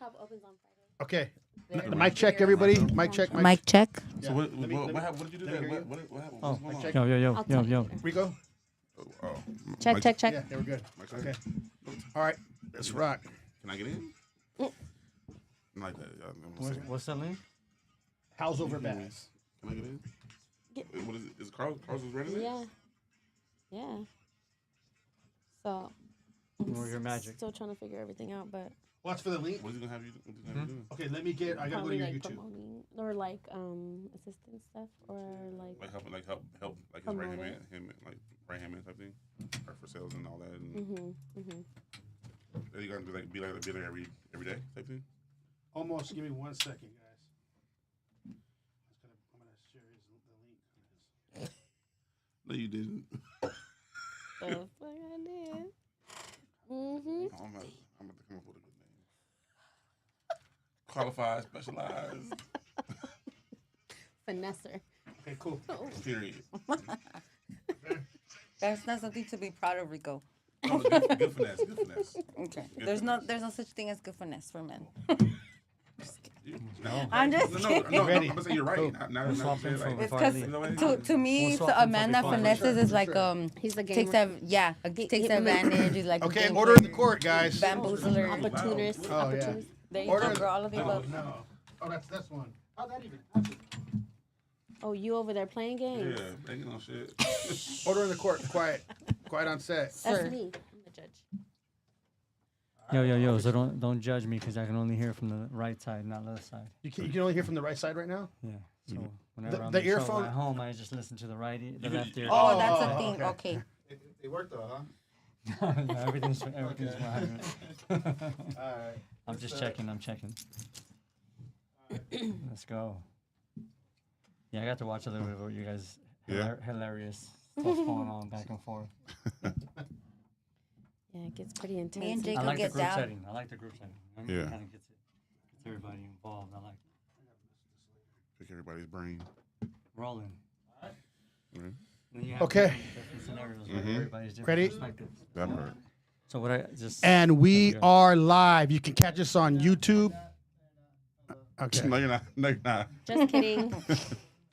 Hub opens on Friday. Okay. The mic check, everybody. Mic check. Mic check. So what happened? What did you do? What happened? Oh, What's going mic on? check. Yo. Rico? Oh, Check, Mike- check, check. Yeah, we're good. Mike, check. Okay. All right. Let's rock. Can I get in? Like that. Y'all know what I'm saying. What's that name? Howls over Baaz. Can I get in? Get- What is it? Is Carlos ready? Yeah. Yeah. So. Or your magic. Still trying to figure everything out, but Watch for the link. What is he gonna have you do? Okay, let me get. I gotta go to probably your like YouTube. promoting or like assistant stuff or like. Like help, like his right hand man, like right hand man type thing, or for sales and all that. And Are you gonna be like every day type thing? Almost. Give me 1 second, guys. I'm gonna share the link. No, you didn't. The fuck I did. I'm about to come up with a good name. Qualified, specialized. Finesser. Okay, cool. Period. That's not something to be proud of, Rico. No, good finesse. Good finesse. Okay. Good There's finesse. no such thing as good finesse for men. No. I'm just kidding. No, Ready. I'm gonna say you're right. Cool. Not swap saying info like, It's before I because leave. you know what I mean? to me, We'll swap a info man that before I leave. finesses is like He's the takes gamer. takes advantage. Is like a Okay, game order in the player, court, guys. bamboozler. Opportunist. Oh, yeah. Opportunist. There you Order go. in girl, all of the above. No. Oh, that's one. How'd that even happen? Oh, you over there playing games? Yeah, thinking on shit. Order in the court. Quiet. Quiet on set. That's Sir. me. I'm the judge. Yo. So don't judge me because I can only hear from the right side, not left side. You can only hear from the right side right now? Yeah. So whenever I'm the in trouble earphone- at home, I just listen to the the left ear. Oh, that's a Oh, thing. Okay. It worked though, huh? No, everything's fine. All right. I'm just checking. Let's go. Yeah, I got to watch a little bit of what you guys. Yeah. Hilarious stuff going on back and forth. Yeah, it gets pretty intense. Me and I Jacob like the get group down. setting. I like the group setting. Yeah. Kind of gets everybody involved. I like Pick everybody's brain. rolling. Mhm. And then you have Okay. different scenarios where everybody's different Ready? perspectives. That part. So what I just And we Okay. are live. You can catch us on YouTube. Okay. No, you're not. No, you're not. Just kidding.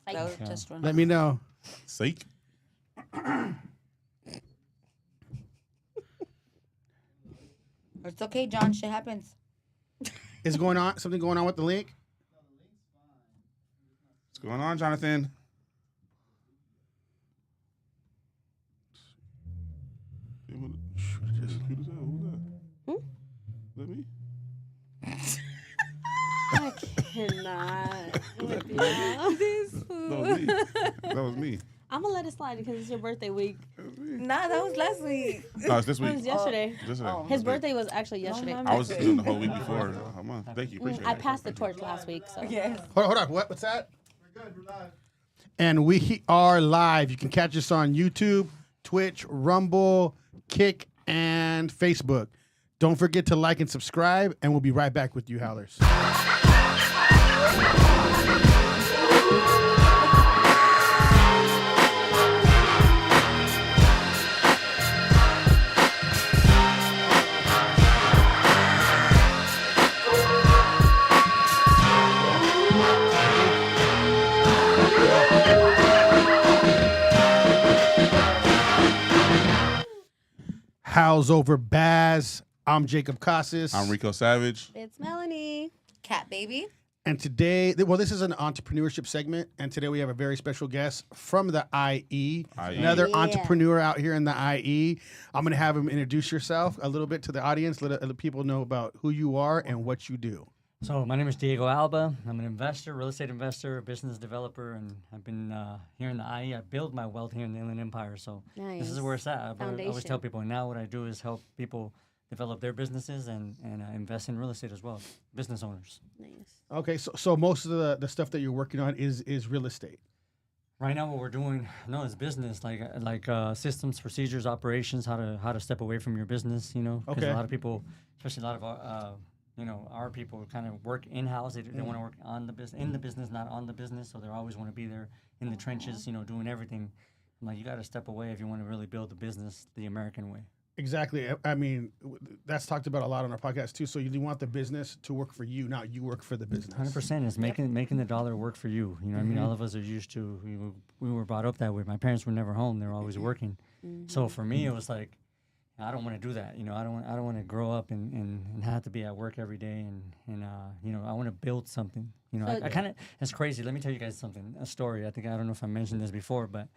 That was just one. Let me know. Sake. It's okay, John. Shit happens. Is going on something going on with the link? What's going on, Jonathan? Who that? Is that me? I cannot. with you. That was me. I'm gonna let it slide because it's your birthday week. That was me. Nah, that was last week. No, it's this It week. was yesterday. Just Oh. His birthday was actually yesterday. my I was doing the whole week before. Come on. Thank you. Appreciate I it. passed the torch last week, so Yes. Hold on. What's that? We're good. We're live. And we are live. You can catch us on YouTube, Twitch, Rumble, Kick, and Facebook. Don't forget to like and subscribe, and we'll be right back with you, Howlers. Howls over Baaz. I'm Jacob Casas. I'm Rico Savage. it's Melanie. Cat baby. And today, well, this is an entrepreneurship segment, and today we have a very special guest from the IE, another Yeah. entrepreneur out here in the IE. I'm going to have him introduce yourself a little bit to the audience, let people know about who you are and what you do. So my name is Diego Alba. I'm an investor, real estate investor, business developer, and I've been here in the IE. I build my wealth here in the Inland Empire. So this is Nice. where it's at. I always Foundation. tell people now what I do is help people develop their businesses and invest in real estate as well, business owners. Nice. Okay, so most of the stuff that you're working on is real estate. Right now, what we're doing, is business, like systems, procedures, operations, how to step away from your business. Because Okay. a lot of people, especially a lot of our people, kind of work in house. They want to work on the business, in the business, not on the business. So they always want to be there in the trenches, doing everything. I'm like, you got to step away if you want to really build the business the American way. Exactly. I mean, that's talked about a lot on our podcast too. So you want the business to work for you, not you work for the business. 100% is making the dollar work for you. You know what I mean? All of us are used to, we were brought up that way. My parents were never home. They were always working. So for me, it was like, I don't want to do that. You know, I don't want to grow up and have to be at work every day. And you know, I want to build something. You know, I kind of, it's crazy. Let me tell you guys something, a story. I don't know if I mentioned this before, but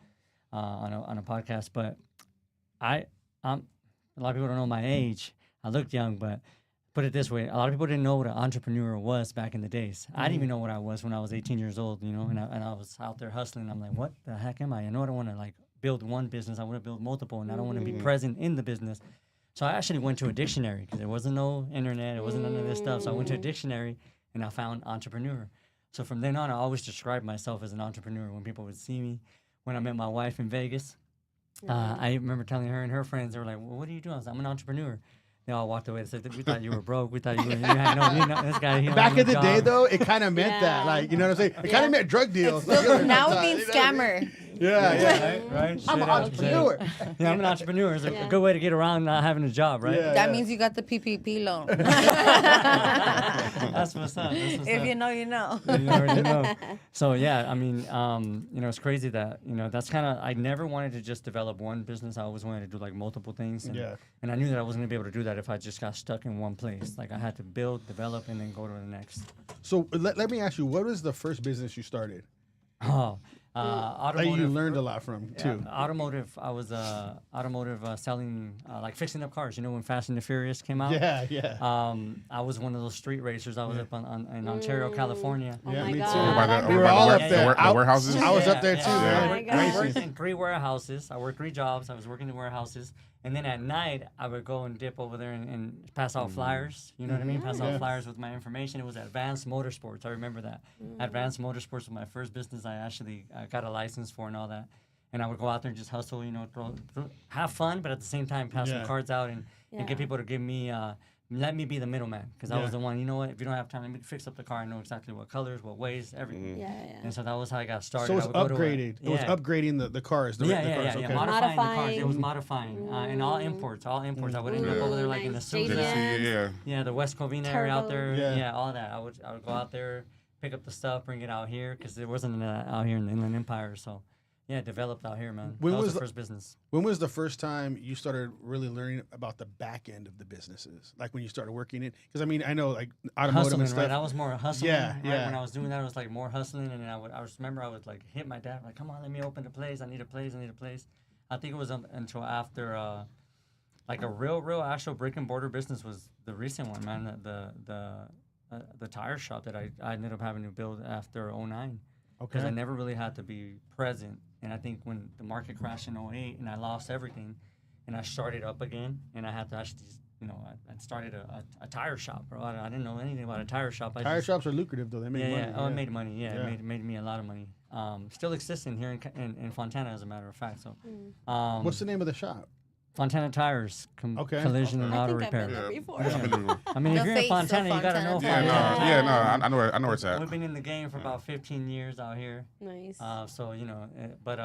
on a podcast, but a lot of people don't know my age. I looked young, but put it this way. A lot of people didn't know what an entrepreneur was back in the days. I didn't even know what I was when I was 18 years old, you know, and I was out there hustling. I'm like, what the heck am I? I know I don't want to like build one business. I want to build multiple, and I don't want to be present in the business. So I actually went to a dictionary because there wasn't no internet. There wasn't none of this stuff. So I went to a dictionary, and I found entrepreneur. So from then on, I always described myself as an entrepreneur when people would see me. When I met my wife in Vegas, I remember telling her and her friends, they were like, well, what are you doing? I was like, I'm an entrepreneur. They all walked away and said, we thought you were broke. We thought you had no, this guy. Back in the day, though, it kind of meant that. Like, you know what I'm saying? It kind of meant drug deals. Now it means scammer. Yeah. Right? I'm an entrepreneur. Yeah, I'm an entrepreneur. It's a good way to get around not having a job, right? Yeah. That means you got the PPP loan. That's what's up. If you know, you know. You already know. So, yeah, I mean, you know, it's crazy that, you know, that's kind of, I never wanted to just develop one business. I always wanted to do, like, multiple things. And I knew that I wasn't going to be able to do that if I just got stuck in one place. Like, I had to build, develop, and then go to the next. So let me ask you, what was the first business you started? Oh, That automotive. you learned a lot from, too. Yeah, automotive. I was selling, like fixing up cars. You know when Fast and the Furious came out? Yeah. I was one of those street racers. I was up in Ontario, California. Oh Yeah, my me too. God. We were all up there. The warehouses. I was up there, too, I man. worked in 3 warehouses. I worked 3 jobs. I was working in warehouses. And then at night, I would go and dip over there and pass out flyers. You know what I mean? Pass out flyers with my information. It was Advanced Motorsports. I remember that. Advanced Motorsports was my first business. I actually got a license for and all that. And I would go out there and just hustle, you know, have fun, but at the same time pass some cards out and get people to give me, let me be the middleman. Because I was the one, you know what, if you don't have time, let me fix up the car. I know exactly what colors, what ways, everything. And so that was how I got started. So it was upgraded. It was upgrading the cars. The cars. Okay. Modifying the cars. It was modifying. And all imports. I would end up over there like in the Susan. Yeah, the West Covina area out there. Yeah, all that. I would go out there, pick up the stuff, bring it out here because there wasn't out here in the Inland Empire. So, yeah, developed out here, man. That was the first business. When was the first time you started really learning about the back end of the businesses? Like when you started working it? Because I mean, I know like automotive hustling, and stuff. right? I was more hustling. Yeah. When I was doing that, it was like more hustling, and then I remember I would like hit my dad like, "Come on, let me open the place. I need a place. I think it was until after like a real actual brick and mortar business was the recent one, man. The tire shop that I ended up having to build after 2009. Because I never really had to be present. And I think when the market crashed in 2008 and I lost everything and I started up again and I had to actually, you know, I started a tire shop, bro. I didn't know anything about a tire shop. Tire shops are lucrative, though. They make money. Oh, it made money. Yeah, it made me a lot of money. Still existing here in Fontana, as a matter of fact. So, what's the name of the shop? Fontana Tires, collision and auto repair. I mean, if you're in Fontana, you gotta know Fontana. I know where it's at. We've been in the game for about 15 years out here. Nice. So you know, but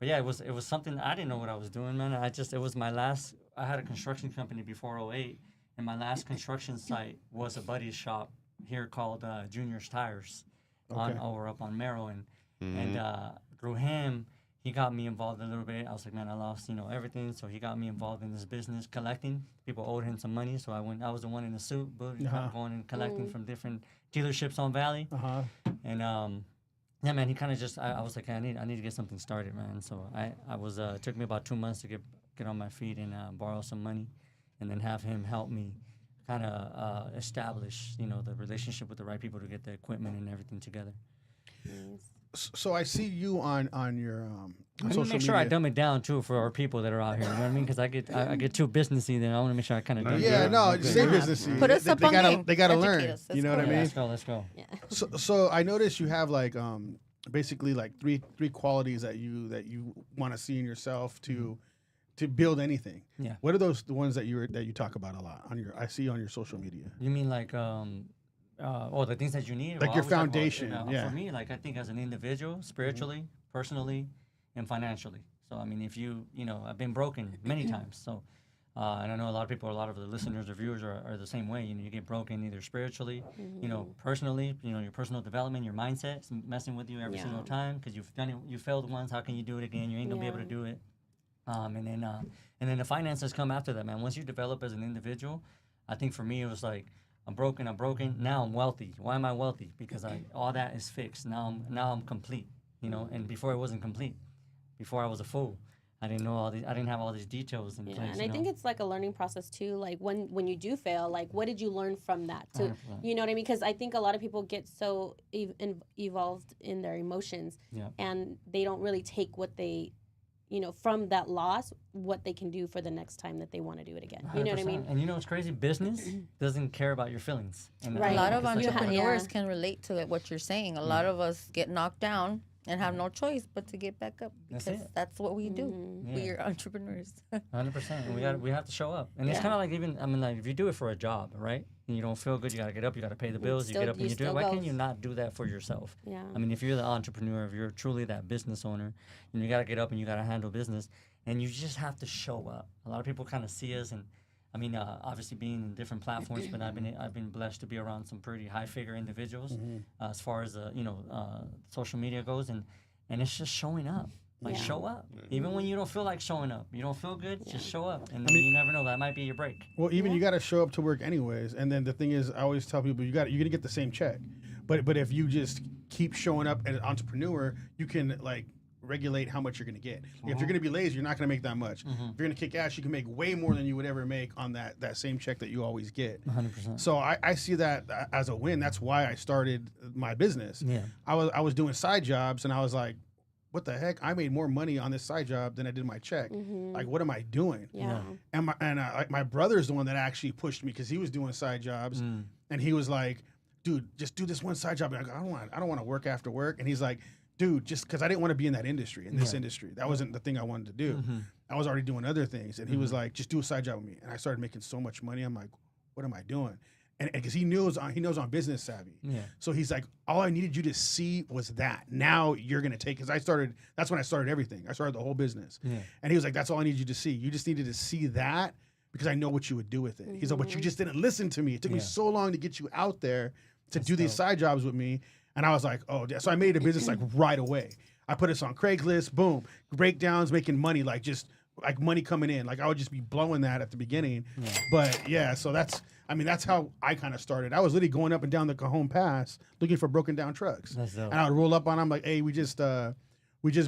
yeah, it was something I didn't know what I was doing, man. It was my last. I had a construction company before '08, and my last construction site was a buddy's shop here called Junior's Tires, over up on Merrill, and through him. He got me involved a little bit. I was like, man, I lost, you know, everything. So he got me involved in this business, collecting. People owed him some money, so I was the one in the suit, going and collecting from different dealerships on Valley. And yeah, man, he kind of just. I was like, I need to get something started, man. So I was. It took me about 2 months to get on my feet and borrow some money, and then have him help me, kind of establish, you know, the relationship with the right people to get the equipment and everything together. Nice. So I see you on your on I social want to make sure media. I dumb it down too for our people that are out here. You know what I mean? Because I get too businessy, then I want to make sure I kind of dumb it down. No, stay businessy. Put us up on game. They gotta Educate learn. us. You know what I Yeah, mean? let's go. Yeah. So I noticed you have like basically like three qualities that you want to see in yourself to build anything. Yeah. What are those the ones that you talk about a lot I see on your social media? You mean like the things that you need? Like Well, your I always talk about, foundation, yeah. For me, like I think as an individual, spiritually, personally, and financially. So I mean, if you know, I've been broken many times. So And I know a lot of people, a lot of the listeners or viewers are the same way. You know, you get broken either spiritually, you know, personally, you know, your personal development, your mindset is messing with you every single time because you've done it, you failed once. How can you do it again? You ain't gonna be able to do it. And then the finances come after that, man. Once you develop as an individual, I think for me it was like I'm broken. Now I'm wealthy. Why am I wealthy? Because all that is fixed. Now I'm complete. You know, and before it wasn't complete. Before I was a fool. I didn't know all these. I didn't have all these details in place. And I think it's like a learning process too. Like when you do fail, like what did you learn from that? To 100%. you know what I mean? Because I think a lot of people get so evolved in their emotions, and they don't really take what they, you know, from that loss, what they can do for the next time that they want to do it again. You know what I mean? And you know what's crazy? Business doesn't care about your feelings. And A lot of it's like- entrepreneurs can relate to it, what you're saying. A lot of us get knocked down and have no choice but to get back up because that's what we do. We're entrepreneurs. 100%. And we have to show up. And it's kind of like even, I mean, like if you do it for a job, right? And you don't feel good, you got to get up, you got to pay the bills, you get up and you do it. Why can't you not do that for yourself? Yeah. I mean, if you're the entrepreneur, if you're truly that business owner, and you got to get up and you got to handle business, and you just have to show up. A lot of people kind of see us, and I mean, obviously being in different platforms, but I've been blessed to be around some pretty high figure individuals as far as social media goes, and it's just showing up. Like show up, even when you don't feel like showing up. You don't feel good, just show up, and then you never know, that might be your break. Well, even you got to show up to work anyways. And then the thing is, I always tell people you're gonna get the same check, but if you just keep showing up as an entrepreneur, you can like regulate how much you're gonna get. If you're gonna be lazy, you're not gonna make that much. If you're gonna kick ass, you can make way more than you would ever make on that same check that you always get. 100%. So I see that as a win. That's why I started my business. Yeah. I was doing side jobs, and I was like, what the heck? I made more money on this side job than I did my check. Like, what am I doing? Yeah. And my brother's the one that actually pushed me because he was doing side jobs, and he was like, dude, just do this one side job. And I go, I don't want to work after work. And he's like, dude, just because I didn't want to be in that industry, this industry. That wasn't the thing I wanted to do. I was already doing other things. And he was like, just do a side job with me. And I started making so much money. I'm like, what am I doing? And because he knows I'm business savvy. Yeah. So he's like, all I needed you to see was that. Now you're going to take, because that's when I started everything. I started the whole business. Yeah. And he was like, that's all I needed you to see. You just needed to see that because I know what you would do with it. He's like, but you just didn't listen to me. It took me so long to get you out there to do these side jobs with me. And I was like, oh, so I made a business like right away. I put this on Craigslist, boom, breakdowns, making money, like just like money coming in. Like I would just be blowing that at the beginning. Yeah. But yeah, so that's how I kind of started. I was literally going up and down the Cajon Pass looking for broken down trucks. And I would roll up on them like, hey, we just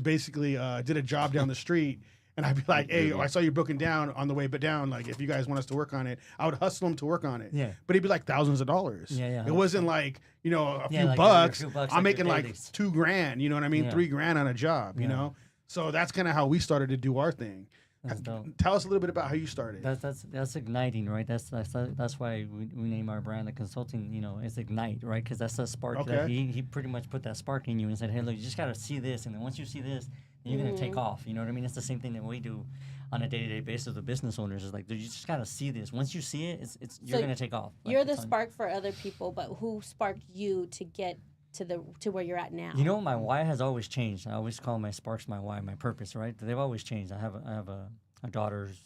basically did a job down the street. And I'd be like, hey, I saw you broken down on the way but down. Like, if you guys want us to work on it, I would hustle them to work on it. Yeah. But it'd be like thousands of dollars. Yeah. It wasn't like, a few bucks. I'm making like $2,000, you know what I mean? Yeah. $3,000 on a job, you know? So that's kind of how we started to do our thing. That's dope. Tell us a little bit about how you started. That's igniting, right? That's why we name our brand the consulting. It's ignite, right? Because that's the spark that he pretty much put that spark in you and said, hey, look, you just got to see this, and then once you see this, you're gonna take off. You know what I mean? It's the same thing that we do on a day-to-day basis with business owners. Is like, dude, you just gotta see this. Once you see it, you're gonna take off. You're the spark for other people, but who sparked you to get to where you're at now? My why has always changed. I always call my sparks my why, my purpose, right? They've always changed. I have a daughter's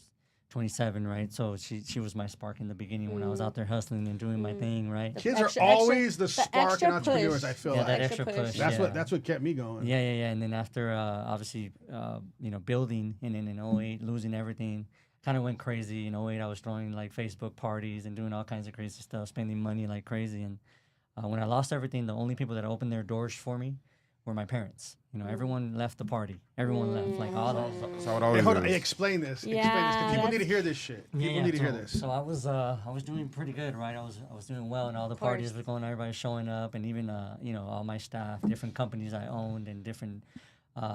27, right? So she was my spark in the beginning when I was out there hustling and doing my thing, right? Kids are always the spark in entrepreneurs, push. I feel like. That extra push. That's what kept me going. Yeah. And then after, obviously, building, and then in 08, losing everything, kind of went crazy. In 08, I was throwing, like, Facebook parties and doing all kinds of crazy stuff, spending money like crazy. And when I lost everything, the only people that opened their doors for me were my parents. Everyone left the party. Everyone left. Like all that. That's how it always hold on. is. Explain this. Explain this. 'Cause people need to hear this shit. People need to hear this. So I was doing pretty good, right? I was doing well, and all the parties were going. Everybody showing up, and even all my staff, different companies I owned, and different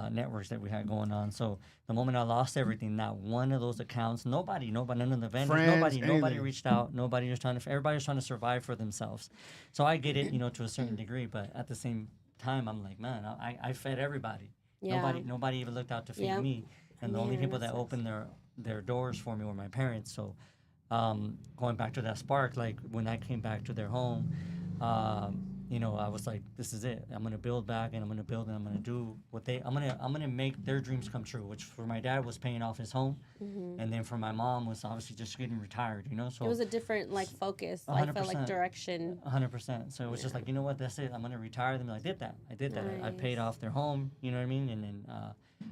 networks that we had going on. So the moment I lost everything, not one of those accounts, nobody, none of the vendors, Friends, nobody reached out. Everybody was trying to survive for themselves. So I get it, to a certain degree, but at the same time, I'm like, man, I fed everybody. Yeah. Nobody even looked out to feed me. And the only people that opened their doors for me were my parents. So going back to that spark, like when I came back to their home, I was like, this is it. I'm gonna build back, and I'm gonna build, and I'm gonna do I'm gonna make their dreams come true. Which for my dad was paying off his home, and then for my mom was obviously just getting retired. So it was a different focus. I felt like 100%. direction. 100%. So it was just like, you know what? That's it. I'm gonna retire them. I did that. I paid Nice. off their home. You know what I mean? And then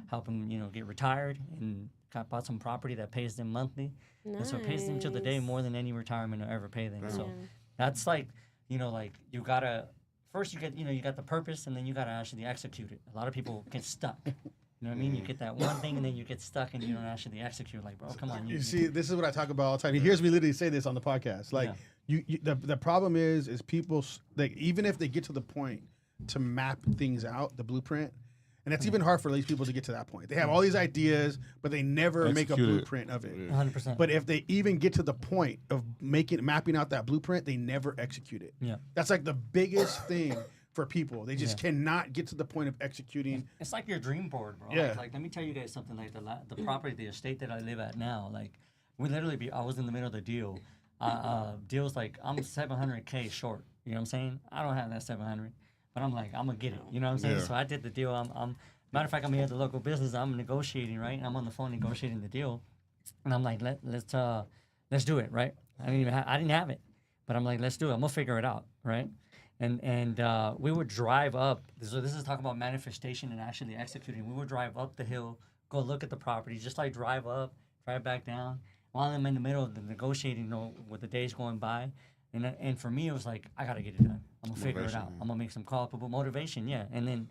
help them, get retired, and bought some property that pays them monthly. Nice. And so it pays them till the day more than any retirement will ever pay them. Yeah. So that's like, like you gotta first you get you got the purpose, and then you gotta actually execute it. A lot of people get stuck. You know what I mean? You get that one thing, and then you get stuck, and you don't actually execute. Like, bro, come on. You see, this is what I talk about all the time. He hears me literally say this on the podcast. Like, the problem is people like, even if they get to the point to map things out, the blueprint, and it's even hard for these people to get to that point. They have all these ideas, but they never make a Execute it. blueprint of it. 100%. But if they even get to the point of mapping out that blueprint, they never execute it. Yeah. That's like the biggest thing for people. They just cannot get to the point of executing. It's like your dream board, bro. Yeah. Like let me tell you guys something. Like the property, the estate that I live at now. Like we literally I was in the middle of the deal. Deal's like I'm 700K short. You know what I'm saying? I don't have that 700, but I'm like I'm gonna get it. You know what I'm saying? Yeah. So I did the deal. I'm matter of fact, I'm here at the local business. I'm negotiating, right? I'm on the phone negotiating the deal, and I'm like let's do it, right? I didn't have it, but I'm like let's do it. I'm gonna figure it out, right? And we would drive up. So this is talking about manifestation and actually executing. We would drive up the hill, go look at the property, just like drive up, drive back down. While I'm in the middle of the negotiating, with the days going by, and for me it was like I gotta get it done. I'm gonna figure it Motivation, out. yeah. I'm gonna make some call, but motivation, yeah. And then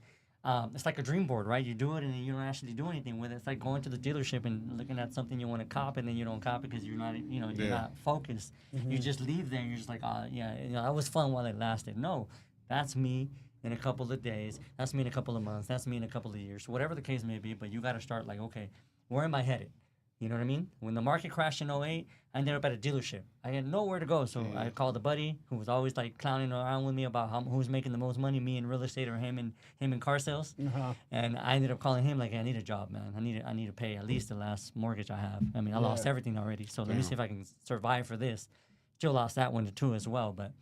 it's like a dream board, right? You do it and then you don't actually do anything with it. It's like going to the dealership and looking at something you want to cop, and then you don't cop because you're not, you're not focused. You just leave there and you're just like, that was fun while it lasted. No, that's me in a couple of days. That's me in a couple of months. That's me in a couple of years. Whatever the case may be, but you got to start like, okay, where am I headed? You know what I mean? When the market crashed in '08, I ended up at a dealership. I had nowhere to go, so I called a buddy who was always like clowning around with me about who's making the most money, me in real estate or him in car sales. And I ended up calling him like, hey, I need a job, man. I need to pay at least the last mortgage I have. I mean, I lost everything already, so let me see if I can survive for this. Still lost that one too as well, but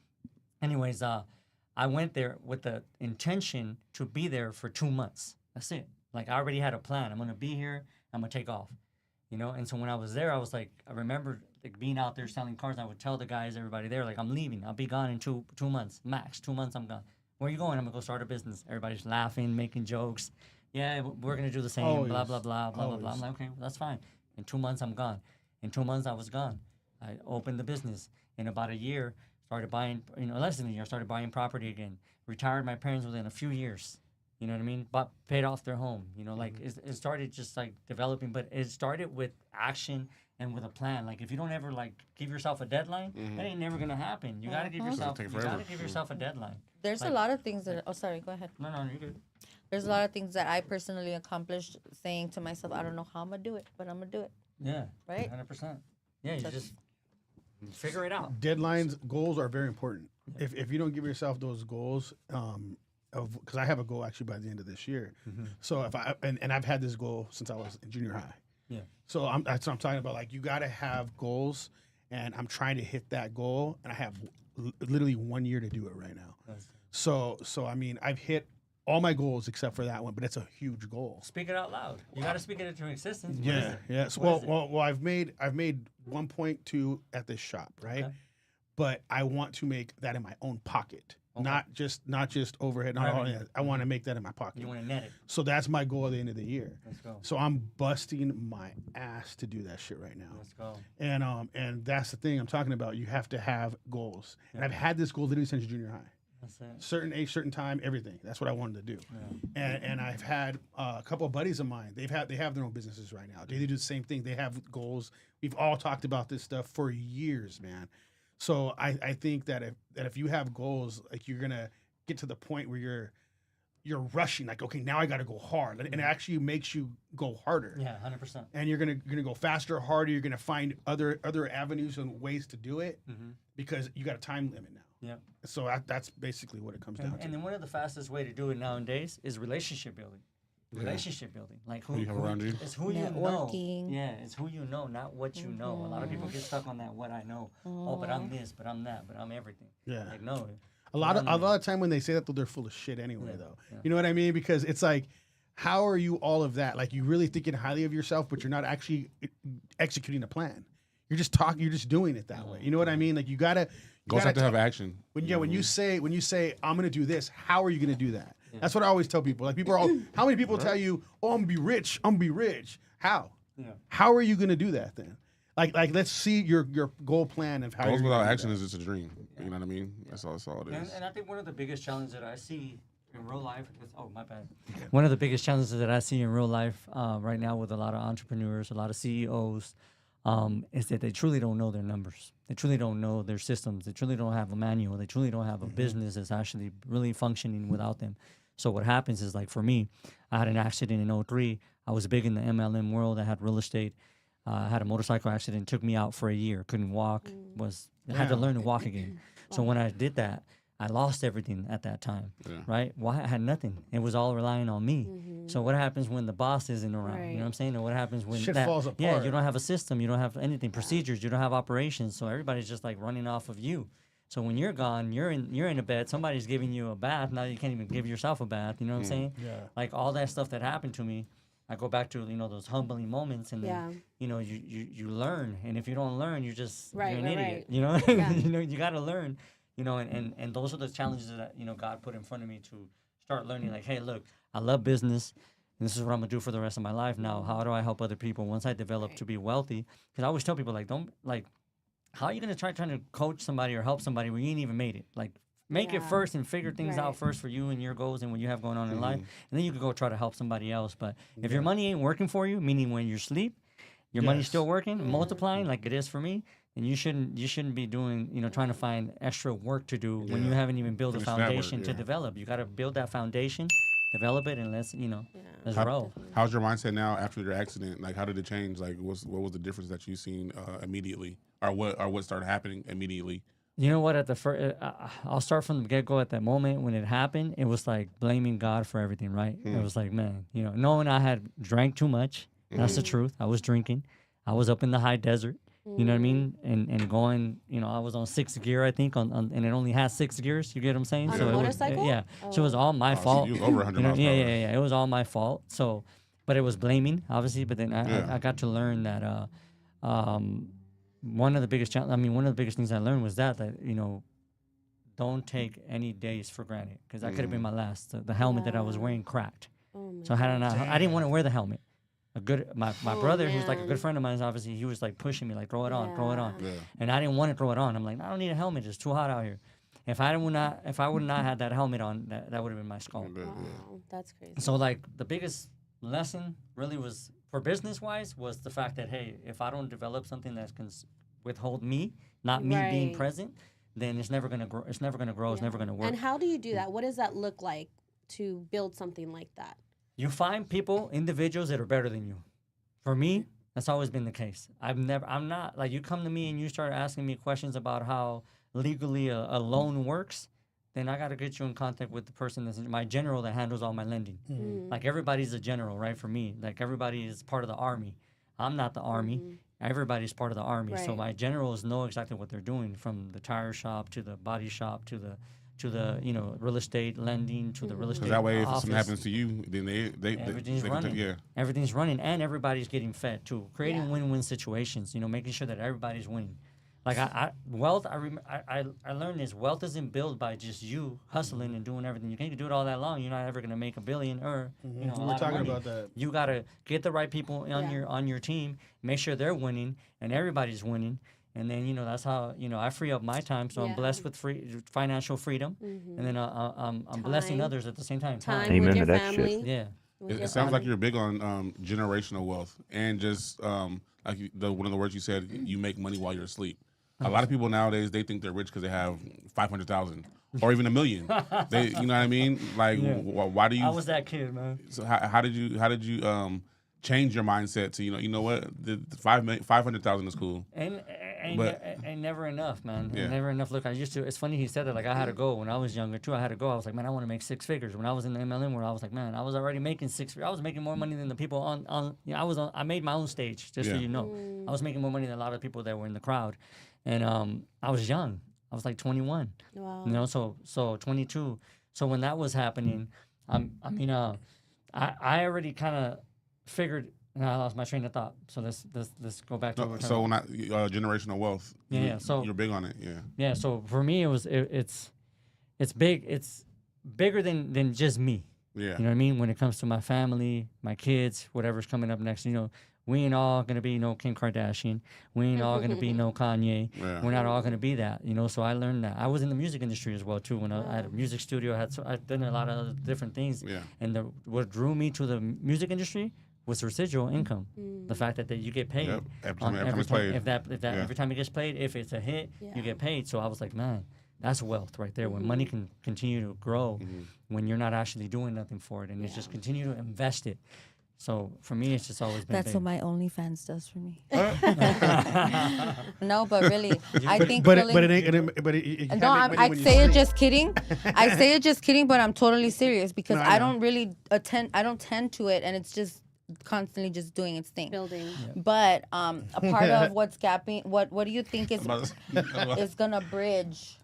anyways, I went there with the intention to be there for 2 months. That's it. Like I already had a plan. I'm gonna be here. I'm gonna take off. And so when I was there, I was like, I remember like being out there selling cars. And I would tell the guys, everybody there, like, I'm leaving. I'll be gone in 2 months, max 2 months. I'm gone. Where are you going? I'm gonna go start a business. Everybody's laughing, making jokes. Yeah, we're gonna do the same. Always. Blah blah blah blah blah blah. I'm like, okay, well, that's fine. In 2 months, I'm gone. In 2 months, I was gone. I opened the business. In about a year, started buying. Less than a year, started buying property again. Retired my parents within a few years. You know what I mean? But paid off their home. Like it started just like developing, but it started with action and with a plan. Like if you don't ever like give yourself a deadline, that ain't never gonna happen. You gotta give yourself. Take You gotta forever. give yourself a deadline. There's a lot of things that. Oh, sorry. Go ahead. No, you're good. There's a lot of things that I personally accomplished, saying to myself, I don't know how I'm gonna do it, but I'm gonna do it. Yeah. Right? 100%. Yeah, you just figure it out. Deadlines, goals are very important. If you don't give yourself those goals, because I have a goal actually by the end of this year. So if and I've had this goal since I was in junior high. Yeah. So that's what I'm talking about. Like you got to have goals, and I'm trying to hit that goal, and I have literally 1 year to do it right now. So I mean, I've hit all my goals except for that one, but it's a huge goal. Speak it out loud. You got to speak it into existence. What is it? Yeah. So, What is it? well, I've made 1.2 at this shop, right? Okay. But I want to make that in my own pocket, Okay. not just overhead. Not all, Revenue. I want to make that in my pocket. You want to net it. So that's my goal at the end of the year. Let's go. So I'm busting my ass to do that shit right now. Let's go. And that's the thing I'm talking about. You have to have goals. And I've had this goal literally since junior high. That's it. Certain age, certain time, everything. That's what I wanted to do. And I've had a couple of buddies of mine. They have their own businesses right now. They do the same thing. They have goals. We've all talked about this stuff for years, man. So I think that if you have goals, like you're gonna get to the point where you're rushing, like, okay, now I got to go hard, and it actually makes you go harder. Yeah, 100%. And you're gonna go faster, harder. You're gonna find other avenues and ways to do it because you got a time limit now. Yeah. So that's basically what it comes down to. And then one of the fastest way to do it nowadays is relationship building. Relationship building, like Who you have around you? It's who Networking. you know. Yeah, it's who you know, not what you know. A lot of people get stuck on that. What I know. Oh, but I'm this, but I'm that, but I'm everything. Yeah. Like no. A lot of time when they say that, though, they're full of shit anyway, though. Yeah. You know what I mean? Because it's like, how are you all of that? Like, you really thinking highly of yourself, but you're not actually executing a plan. You're just talking. You're just doing it that way. You know what I mean? Like, you gotta have to have action. When you say I'm gonna do this, how are you gonna do that? Yeah. That's what I always tell people. Like, people are all. How many people tell you, "Oh, I'm gonna be rich. I'm gonna be rich." How? Yeah. How are you gonna do that then? Like let's see your goal plan of how. Goals without action is just a dream. You know what I mean? That's all it is. And I think one of the biggest challenges that I see in real life my bad. Yeah. One of the biggest challenges that I see in real life right now with a lot of entrepreneurs, a lot of CEOs, is that they truly don't know their numbers. They truly don't know their systems. They truly don't have a manual. They truly don't have a business that's actually really functioning without them. So what happens is, like, for me, I had an accident in 2003. I was big in the MLM world. I had real estate. I had a motorcycle accident. Took me out for a year. Couldn't walk. Had to learn to walk again. So when I did that, I lost everything at that time, right? Well, I had nothing. It was all relying on me. So what happens when the boss isn't around? Right. You know what I'm saying? Or what happens when shit falls apart? Yeah, you don't have a system. You don't have anything, procedures. You don't have operations. So everybody's just like running off of you. So when you're gone, you're in a bed. Somebody's giving you a bath. Now you can't even give yourself a bath. You know what I'm saying? Yeah. Like, all that stuff that happened to me, I go back to, those humbling moments, and then you learn. And if you don't learn, you're just you're an idiot. You know, you got to learn. And those are the challenges that God put in front of me to start learning. Like, hey, look, I love business, and this is what I'm gonna do for the rest of my life. Now, how do I help other people once I develop to be wealthy? Because I always tell people, like, how are you gonna trying to coach somebody or help somebody when you ain't even made it? Like, make it first and figure things out first for you and your goals and what you have going on in life, and then you can go try to help somebody else. But if your money ain't working for you, meaning when you're asleep, your money's still working, multiplying like it is for me, and you shouldn't be doing, trying to find extra work to do when you haven't even built a foundation to develop. You got to build that foundation, develop it, and let's roll. How's your mindset now after your accident? Like, how did it change? Like, what was the difference that you seen immediately, or what started happening immediately? You know what? At the first, I'll start from the get-go. At that moment when it happened, it was like blaming God for everything, right? It was like, man, knowing I had drank too much. That's the truth. I was drinking. I was up in the high desert. You know what I mean? And going, I was on 6th gear, I think, and it only has 6 gears. You get what I'm saying? On so a motorcycle? So it was all my fault. So you was over 100 miles per hour. Yeah. It was all my fault. So, but it was blaming, obviously. But then I got to learn that one of the biggest things I learned was that don't take any days for granted, because that could have been my last. The helmet that I was wearing cracked. So I didn't want to wear the helmet. My brother, who's like a good friend of mine, obviously, he was like pushing me, like, throw it on. Yeah. And I didn't want to throw it on. I'm like, I don't need a helmet. It's too hot out here. If I would not have that helmet on, that would have been my skull. Wow, that's crazy. So, like, the biggest lesson really was, for business wise, was the fact that, hey, if I don't develop something that can withhold me, not me being present, then it's never gonna grow. It's never gonna grow. It's never gonna work. And how do you do that? What does that look like to build something like that? You find individuals that are better than you. For me, that's always been the case. I'm not, like, you come to me and you start asking me questions about how legally a loan works, then I got to get you in contact with the person that's my general that handles all my lending. Like, everybody's a general, right? For me, like, everybody is part of the army. I'm not the army. Everybody's part of the army. Right. So my generals know exactly what they're doing, from the tire shop to the body shop to the real estate lending to the real estate. So that way, if office. Something happens to you, then everything's running. Everything's running, and everybody's getting fed too. Creating win-win situations. Making sure that everybody's winning. Like, wealth. I learned this. Wealth isn't built by just you hustling and doing everything. You can't do it all that long. You're not ever gonna make $1 billion or we're talking about that. You gotta get the right people on your team. Make sure they're winning and everybody's winning. And then, that's how, I free up my time. So I'm blessed with financial freedom. And then I'm blessing others at the same time. Time with your family. Shit. Yeah. It sounds like you're big on generational wealth, and just one of the words you said, you make money while you're asleep. A lot of people nowadays, they think they're rich because they have 500,000 or even $1 million. You know what I mean? Like, why do you? I was that kid, man. So how did you change your mindset to, you know what, the 500,000 is cool. And never enough, man. Yeah. Never enough. Look, it's funny he said that. Like, I had to go when I was younger too. I was like, man, I want to make 6 figures. When I was in the MLM world, I was like, man, I was already making 6 figures. I was making more money than the people on I made my own stage, just so you know. I was making more money than a lot of people that were in the crowd. And I was young. I was like 21. Wow. You know, so 22. So when that was happening, I I already kind of figured. And I lost my train of thought. So let's go back to. So when generational wealth. Yeah. So you're big on it. Yeah. Yeah. So for me, it's big. It's bigger than just me. Yeah. You know what I mean? When it comes to my family, my kids, whatever's coming up next, you know, we ain't all gonna be no Kim Kardashian. We ain't all gonna be no Kanye. Yeah. We're not all gonna be that, you know. So I learned that. I was in the music industry as well too. When I had a music studio, I'd done a lot of other different things. Yeah. And what drew me to the music industry was residual income. The fact that you get paid Yep. Every on time every it's played. If that Yeah. every time it gets played, if it's a hit, Yeah. you get paid. So I was like, man, that's wealth right there. When money can continue to grow, when you're not actually doing nothing for it, and it's just continue to invest it. So for me, it's just always been. That's big. what my OnlyFans does for me. No, but really, I think But really. it ain't. But you can't No, make money I when you say it sleep. just kidding. I say it just kidding, but I'm totally serious because No, I I know. don't really attend. I don't tend to it, and it's just constantly just doing its thing. Building. But a part of what's gapping. What do you think is About- is gonna bridge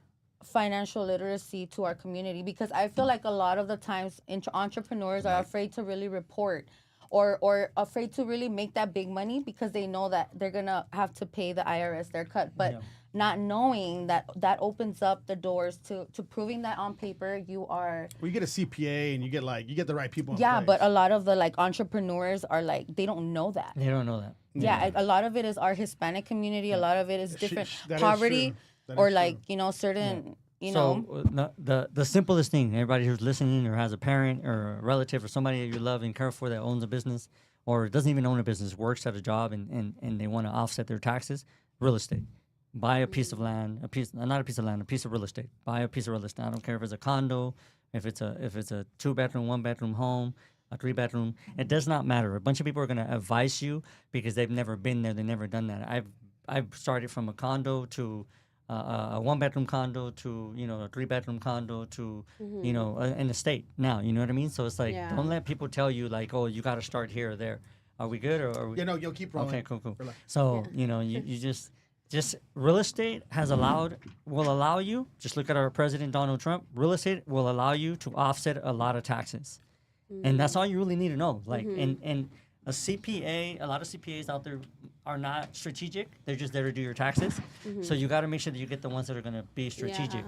financial literacy to our community? Because I feel like a lot of the times entrepreneurs are afraid to really report. Or afraid to really make that big money because they know that they're gonna have to pay the IRS their cut, but not knowing that opens up the doors to proving that on paper you are. Well, you get a CPA and you get the right people. In Yeah, place. but a lot of the like entrepreneurs are like they don't know that. They don't know that. Yeah, a lot of it is our Hispanic community. A lot of it is different that is poverty, true. That or is like true. certain you know. So the simplest thing, everybody who's listening or has a parent or a relative or somebody that you love and care for that owns a business or doesn't even own a business, works at a job and they want to offset their taxes, real estate. Buy a piece of land, a piece of real estate. Buy a piece of real estate. I don't care if it's a condo, if it's a 2-bedroom, 1-bedroom home, a 3-bedroom. It does not matter. A bunch of people are going to advise you because they've never been there, they've never done that. I've started from a condo to a 1-bedroom condo to a 3-bedroom condo to an estate now. You know what I mean? So it's like don't let people tell you like, oh, you got to start here or there. Are we good or are we? you'll keep rolling. Okay, cool. So you just real estate will allow you. Just look at our president Donald Trump. Real estate will allow you to offset a lot of taxes, and that's all you really need to know. Like and a CPA, a lot of CPAs out there are not strategic. They're just there to do your taxes. So you got to make sure that you get the ones that are going to be strategic.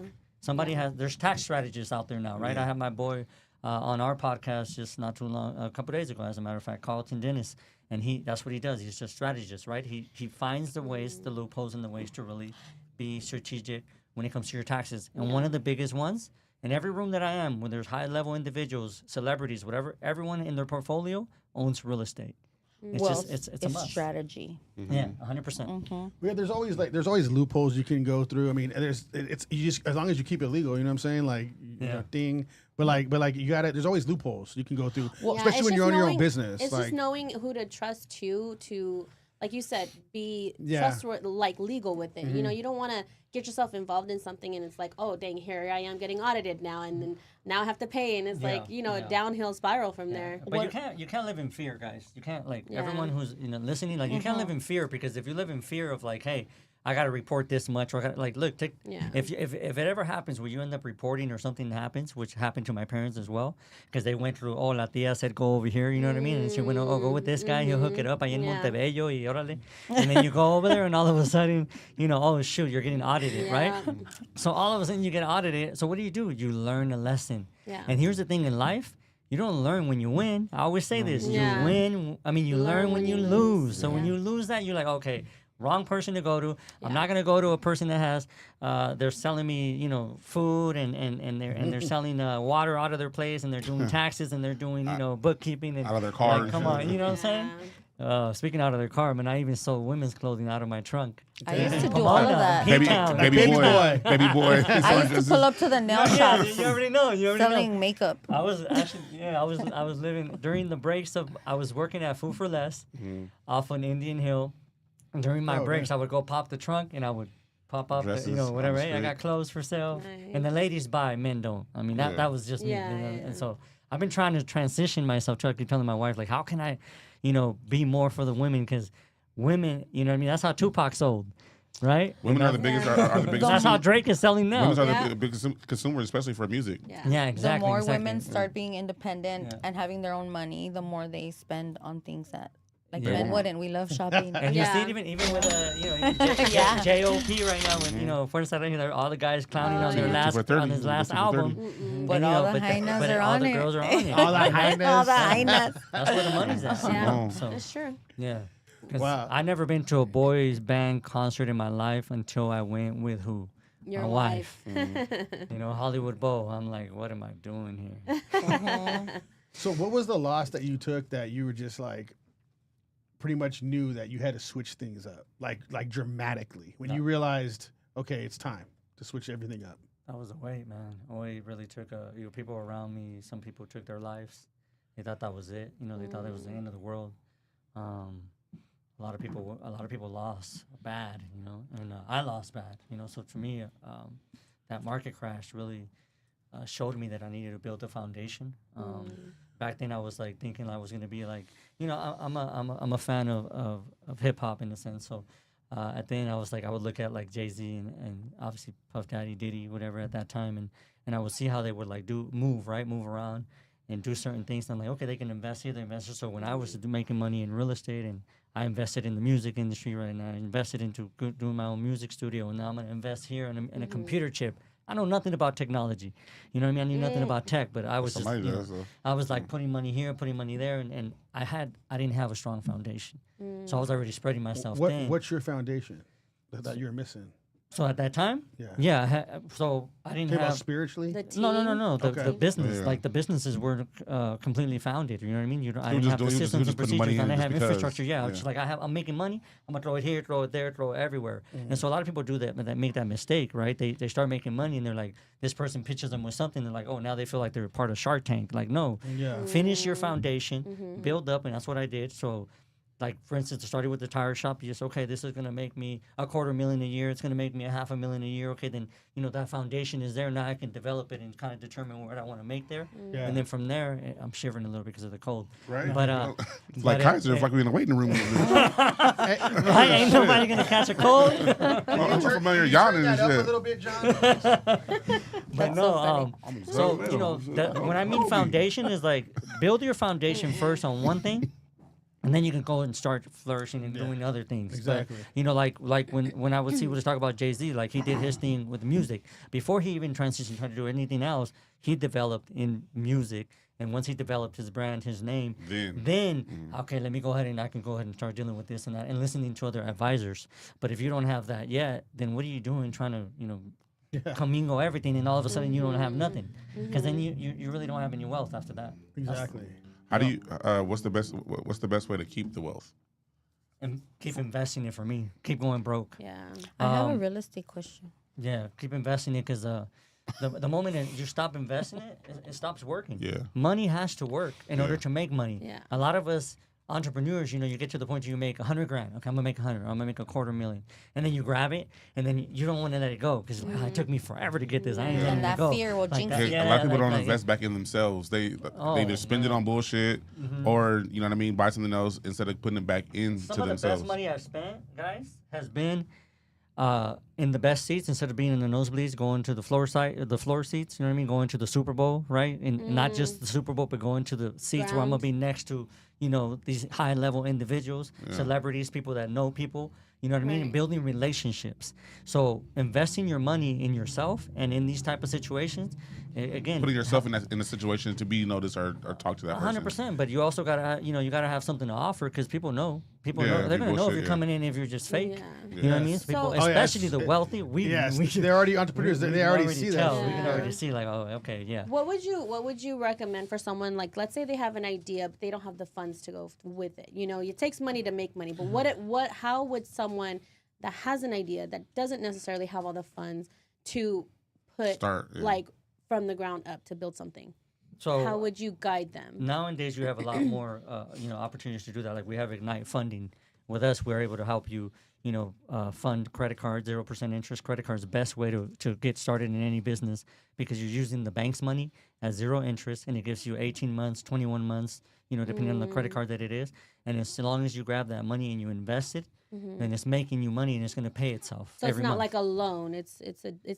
There's tax strategists out there now, right? I have my boy on our podcast just not too long, a couple days ago, as a matter of fact, Carlton Dennis, and that's what he does. He's just a strategist, right? He finds the ways, the loopholes, and the ways to really be strategic when it comes to your taxes. And one of the biggest ones, in every room that I am, when there's high-level individuals, celebrities, whatever, everyone in their portfolio owns real estate. It's Well, just it's a must. strategy. Yeah, 100%. Yeah, there's always loopholes you can go through. I mean, it's you just as long as you keep it legal, you know what I'm saying? Like, you know, ding. But like you got it. There's always loopholes you can go through, especially it's when you're just on your own knowing- business. It's like, just knowing who to trust to, like you said, be Yeah. trustworthy, like legal with it. You know, you don't want to get yourself involved in something and it's like, oh dang, here I am getting audited now, and then now I have to pay, and it's like a downhill spiral from there. But you can't live in fear, guys. You can't everyone who's listening, like you can't live in fear, because if you live in fear of like, hey, I got to report this much, or I gotta, if it ever happens where you end up reporting or something happens, which happened to my parents as well, because they went through, la tia said go over here, you know what I mean, and she went, go with this guy, he'll hook it up, ahí en Montebello, y órale, and then you go over there, and all of a sudden, oh shoot, you're getting audited, right? So all of a sudden you get audited. So what do? You learn a lesson. Yeah. And here's the thing in life. You don't learn when you win. I always say this. Yeah. You win. You learn when you lose. So when you lose that, you're like, okay, wrong person to go to. I'm not gonna go to a person that has they're selling me, food and they're selling water out of their place, and they're doing taxes, and they're doing bookkeeping and out of their car. Like, come on, you know what I'm saying? Speaking out of their car, man, I even sold women's clothing out of my trunk. I used to do Come all on of now. that. Baby Baby boy. Baby boy. I used to pull up to the nail shops You already know. selling makeup. I was actually, I was living during the breaks I was working at Food for Less off on Indian Hill. And during my breaks, I would go pop the trunk, and I would pop up, Dresses on whatever. the Hey, I street. got clothes for sale. Nice. And the ladies buy, men don't. I mean, that was just me. Yeah, And so I've been trying to transition myself. I keep telling my wife, like, how can I, be more for the women? Because women, you know what I mean? That's how Tupac sold. right? Women are the biggest. Are the biggest. That's how Drake is selling now. Women are Yeah. the biggest consumers, especially for music. Yeah. Yeah, exactly. The more exactly. women start being independent Yeah. and having their own money, the more they spend on things that, like Yeah. men wouldn't. We love shopping. And you see Yeah. it even with even Yeah. J.O.P. right now with Fuerza Regida, all the guys clowning on their yeah. last 2 for 30, on his last 2 for album. 30. But And, all the but hyenas but are all on the it. girls are on it. All the hyenas. All the hyenas. That's where the money's at. Yeah. So It's true. yeah. 'Cause Wow. I never been to a boys band concert in my life until I went with who? Your My wife. wife. Hollywood Bowl. I'm like, what am I doing here? So what was the loss that you took that you were just like pretty much knew that you had to switch things up, like dramatically, when you realized, okay, it's time to switch everything up? That was a weight, man. Weight really took people around me. Some people took their lives. They thought that was it. They thought it was the end of the world. A lot of people lost bad, and I lost bad, So for me, that market crash really showed me that I needed to build a foundation. Back then, I was like thinking I was gonna be like, I'm a fan of hip hop in a sense. So at the end, I was like, I would look at like Jay-Z and obviously Puff Daddy, Diddy, whatever at that time, and I would see how they would like move around and do certain things. And I'm like, okay, they can invest here, they invest here. So when I was making money in real estate and I invested in the music industry right now, I invested into doing my own music studio, and now I'm gonna invest here in a computer chip. I know nothing about technology. You know what I mean? I knew nothing about tech, but I was Somebody just, does, though. I was like putting money here, putting money there, and I didn't have a strong foundation. So I was already spreading myself thin. What's your foundation that you're missing? So at that time, Yeah. so I didn't Talking about have. spiritually? The team. No. The Okay. business, Yeah. like the businesses were completely founded. You know what I mean? I didn't just have the doing- he was systems and just putting money procedures. I in didn't just have because. infrastructure. Yeah, Yeah. it's just like I'm making money. I'm gonna throw it here, throw it there, throw it everywhere. And so a lot of people do that make that mistake, right? They start making money and they're like, this person pitches them with something. They're like, oh, now they feel like they're part of Shark Tank. Like, no, Yeah. finish your foundation, build up, and that's what I did. So. Like, for instance, I started with the tire shop. You just, okay, this is going to make me $250,000 a year. It's going to make me $500,000 a year. Okay, then, that foundation is there. Now I can develop it and kind of determine what I want to make there. Yeah. And then from there, I'm shivering a little because of the cold. Right? But, It's like Kaiser, it's like we're in the waiting room. right? Ain't nobody going to catch a cold. I'm familiar yawning and That up a shit. little bit, John. But no, when I mean foundation is like build your foundation first on one thing, and then you can go and start flourishing and doing other things. Exactly. But, like when I would see was talk about Jay-Z, like he did his thing with music before he even transitioned to do anything else. He developed in music, and once he developed his brand, his name, then okay, let me go ahead and I can go ahead and start dealing with this and that and listening to other advisors. But if you don't have that yet, then what are you doing trying to commingle everything, and all of a sudden you don't have nothing, because then you really don't have any wealth after that. Exactly. How do you? What's the best way to keep the wealth? And keep investing it for me. Keep going broke. Yeah. I have a real estate question. Yeah, keep investing it because the moment that you stop investing it stops working. Yeah. Money has to work in order to make money. Yeah. A lot of us entrepreneurs, you get to the point you make $100,000. Okay, I'm gonna make 100. I'm gonna make $250,000, and then you grab it, and then you don't want to let it go because it took me forever to get this. I ain't letting And it that go. fear will jinx that. you. A lot of people don't like- invest back in themselves. They either spend it on bullshit or buy something else instead of putting it back into Some of the themselves. best money I've spent, guys, has been in the best seats instead of being in the nosebleeds, going to the floor seats. You know what I mean? Going to the Super Bowl, right? And not just the Super Bowl, but going to the seats where I'm gonna be next to, these high level individuals, celebrities, people that know people. You know what I mean? And building relationships. So investing your money in yourself and in these type of situations, again, Putting yourself in a situation to be noticed or talk to that person. 100%. But you also gotta, you gotta have something to offer because people know. People Yeah, know. They're gonna people know if should, you're coming in if you're just fake. Yeah. You know what I mean? Yes. People, So- Oh, especially yes. the wealthy. Yes, we they're already entrepreneurs. They can already see that. tell. We Yeah. can already see like, oh, okay, yeah. What would you recommend for someone, like, let's say they have an idea but they don't have the funds to go with it? It takes money to make money, but how would someone that has an idea that doesn't necessarily have all the funds to Start, yeah. like from the ground up to build something? So How would you guide them? nowadays you have a lot more opportunities to do that. Like we have Ignite funding. With us, we're able to help you fund credit card, 0% interest credit card is the best way to get started in any business because you're using the bank's money at 0 interest and it gives you 18 months, 21 months, depending on the credit card that it is. And as long as you grab that money and you invest it, then it's making you money and it's going to pay itself. So every it's not month. like a loan. It's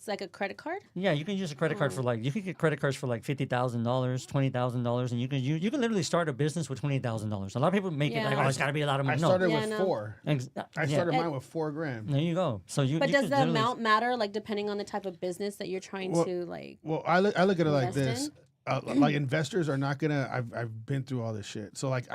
like a credit card. Yeah, you can use a credit card for you can get credit cards for like $50,000, $20,000, and you can literally start a business with $20,000. A lot of people make it like, oh, it's got to be a lot of I money. started Yeah, with no. 4. I started mine with $4,000. There you go. So But you does could the literally- amount matter, like depending on the type of business that you're trying to like? Well, I look at it like invest this. Like investors are not gonna. I've been through all this shit. So like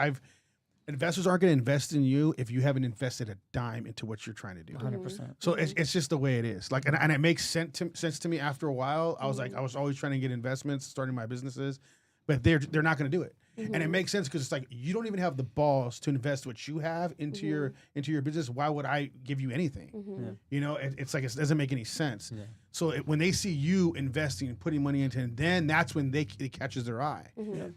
investors aren't gonna invest in you if you haven't invested a dime into what you're trying to do. 100%. So it's just the way it is. Like and it makes sense to me after a while. I was like I was always trying to get investments, starting my businesses, but they're not gonna do it. And it makes sense because it's like you don't even have the balls to invest what you have into your business. Why would I give you anything? It's like it doesn't make any sense. Yeah. So when they see you investing and putting money into it, then that's when it catches their eye.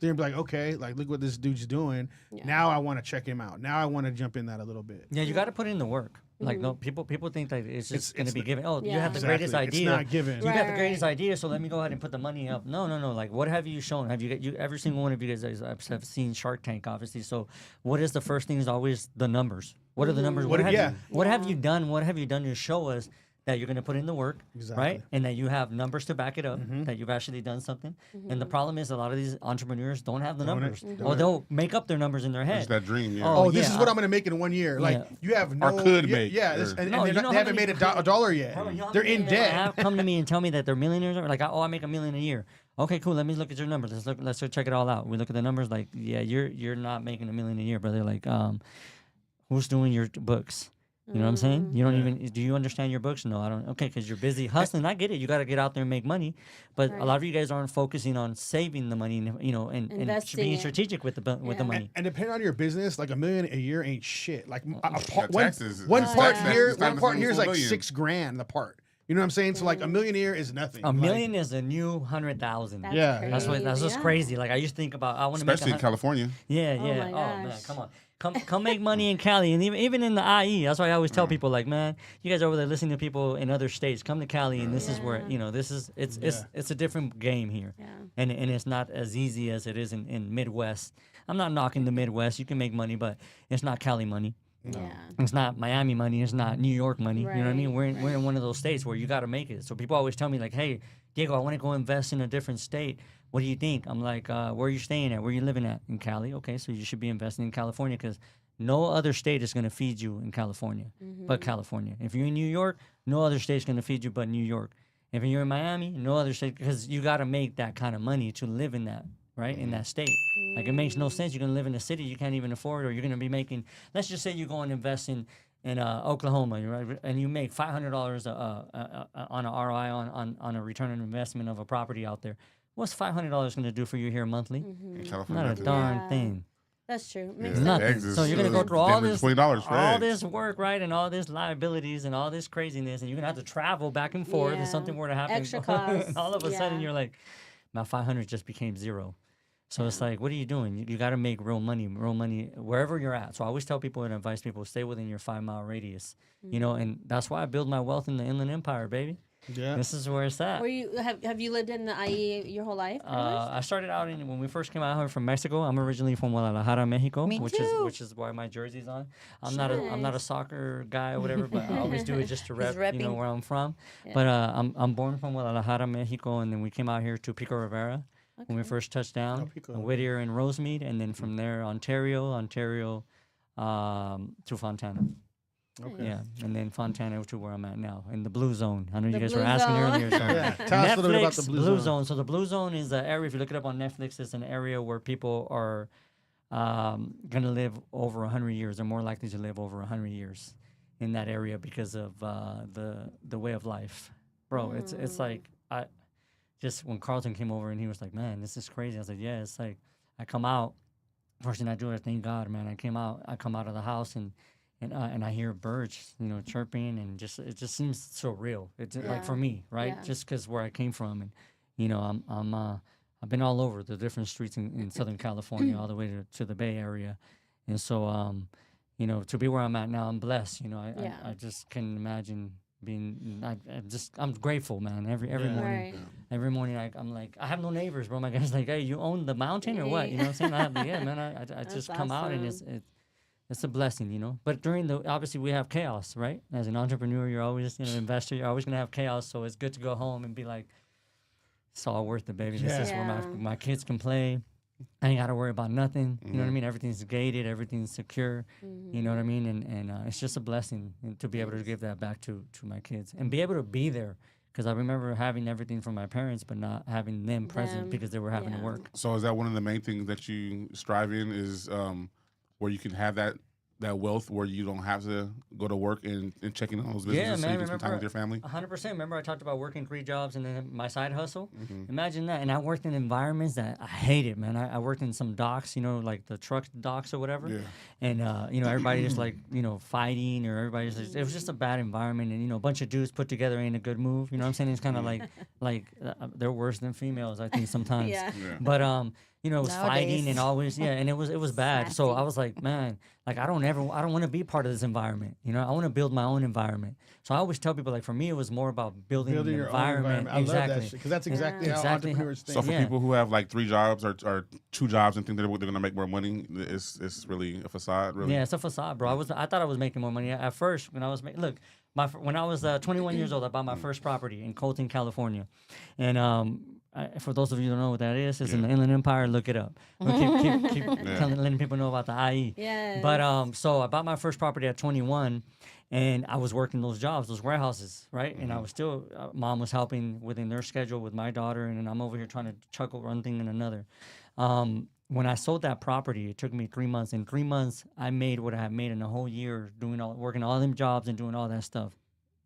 They're like, okay, like look what this dude's doing. Yeah. Now I want to check him out. Now I want to jump in that a little bit. Yeah, you got to put in the work. Like no people think that it's just going to be given. Oh, you have the Exactly. greatest idea. It's not given. You got the Right. greatest idea, so let me go ahead and put the money up. No. Like, what have you shown? Have you every single one of you guys have seen Shark Tank, obviously. So, what is the first thing? Is always the numbers. What are the numbers? What have you done? What have you done to show us that you're going to put in the work, right? And that you have numbers to back it up, that you've actually done something. And the problem is a lot of these entrepreneurs don't have the numbers. Or they'll make up their numbers in their head. It's that dream, yeah. Oh, this is what I'm going to make in 1 year. Like Yeah. you have no, Or could make, yeah, or- and No, they you know how haven't many- made a dollar yet. They're in debt. Come to me and tell me that they're millionaires. Or like, oh, I make $1 million a year. Okay, cool. Let me look at your numbers. Let's go check it all out. We look at the numbers. Like, yeah, you're not making $1 million a year, brother. Like, who's doing your books? You know what I'm saying? You don't even, do you understand your books? No, I don't. Okay, because you're busy hustling. I get it. You got to get out there and make money. But a lot of you guys aren't focusing on saving the money, and Investing being it. strategic with the money. And depending on your business, like $1 million a year ain't shit. Like taxes. one part Taxes here, is not one the part same here as is like $1 million. $6,000 the part. You know what I'm saying? So like $1 million a year is nothing. A million is a new 100,000. Yeah. That's what's Yeah. crazy. Like I used to think about, I want to make Especially in California. Yeah. my Oh man, gosh. come on. Come make money in Cali, and even in the IE. That's why I always tell people, like, man, you guys are over there listening to people in other states. Come to Cali, and this is where it's a different game here, and it's not as easy as it is in Midwest. I'm not knocking the Midwest. You can make money, but it's not Cali money. Yeah. It's not Miami money. It's not New York money. You know what I mean? Right, We're in one of those states where you got to make it. So people always tell me, like, hey, Diego, I want to go invest in a different state. What do you think? I'm like, where are you staying at? Where are you living at? In Cali. Okay, so you should be investing in California because no other state is going to feed you in California but California. If you're in New York, no other state's going to feed you but New York. If you're in Miami, no other state, because you got to make that kind of money to live in that, right, in that state. Like, it makes no sense. You're going to live in a city you can't even afford, or you're going to be making, let's just say you go and invest in Oklahoma, right, and you make $500 on a ROI on a return on investment of a property out there. What's $500 going to do for you here monthly? In California, Not a darn thing. That's true. Yeah, Makes sense. Nothing. eggs is- So you're gonna go through all damn near this, $20 for all eggs. this work, right, and all this liabilities and all this craziness, and you're gonna have to travel back and forth. Yeah. If something were to happen, Extra costs. and all of a sudden Yeah. you're like, my 500 just became zero. So it's like, what are you doing? You got to make real money wherever you're at. So I always tell people and advise people, stay within your 5-mile radius. You know, and that's why I build my wealth in the Inland Empire, baby. Yeah. This is where it's at. Were you have you lived in the IE your whole life? pretty much? I started out when we first came out here from Mexico. I'm originally from Guadalajara, Mexico, Me which too. is why my jersey's on. I'm not a soccer guy or whatever, but I always do it just to rep, repping. where I'm from. Yeah. But I'm born from Guadalajara, Mexico, and then we came out here to Pico Rivera when we first touched down, Pico. Whittier and Rosemead, and then from there Ontario to Fontana. Okay. Yeah, and then Fontana to where I'm at now in the Blue Zone. I know you The guys were Blue asking Zone. earlier. So Yeah. Tell us a little bit about the Blue Zone. So the Blue Zone is an area. If you look it up on Netflix, it's an area where people are gonna live over 100 years. They're more likely to live over 100 years in that area because of the way of life, bro. It's like just when Carlton came over and he was like, "Man, this is crazy." I was like, "Yeah." It's like I come out. First thing I do is thank God, man. I come out of the house and I hear birds, chirping, and it just seems so real. It's like for me, right? Yeah. Just because where I came from, and I've been all over the different streets in Southern California, all the way to the Bay Area, and so you know, to be where I'm at now, I'm blessed. You know, Yeah. I just can imagine being. I'm grateful, man. Every morning, Right. every morning, I'm like, I have no neighbors, bro. My guy's like, hey, you own the mountain or what? You know what I'm saying? I have, yeah, man. I just come out and it's a blessing, you know. But obviously we have chaos, right? As an entrepreneur, you're always, you know, investor, you're always gonna have chaos. So it's good to go home and be like, it's all worth it, baby. This is where my kids can play. I ain't got to worry about nothing. You know what I mean? Everything's gated, everything's secure. You know what I mean? And it's just a blessing to be able to give that back to my kids and be able to be there. Because I remember having everything from my parents, but not having them present because they were having to work. So is that one of the main things that you strive in is where you can have that wealth where you don't have to go to work and checking on those businesses so you can spend time with your family? 100%. Remember I talked about working 3 jobs and then my side hustle? Imagine that. And I worked in environments that I hated, man. I worked in some docks, you know, like the truck docks or whatever. Yeah. And, you know, everybody just like, you know, fighting or everybody's just, it was just a bad environment. And, you know, a bunch of dudes put together ain't a good move. You know what I'm saying? It's kind of like they're worse than females, I think, sometimes. But, you know, it was fighting and always, and it was bad. So I was like, man, like I don't want to be part of this environment. You know, I want to build my own environment. So I always tell people, like, for me, it was more about building an your environment. Own environment. I love that because that's exactly how entrepreneurs think. So for people who have like 3 jobs or 2 jobs and think they're going to make more money, it's really a facade, really. Yeah, it's a facade, bro. I thought I was making more money at first when I was when I was 21 years old, I bought my first property in Colton, California, and for those of you who don't know what that is, it's in the Inland Empire. Look it up. Keep letting people know about the IE. Yeah. But so I bought my first property at 21, and I was working those jobs, those warehouses, right? And I was still, mom was helping within their schedule with my daughter, and then I'm over here trying to chuckle one thing and another. When I sold that property, it took me 3 months. In 3 months, I made what I had made in a whole year, working all them jobs and doing all that stuff.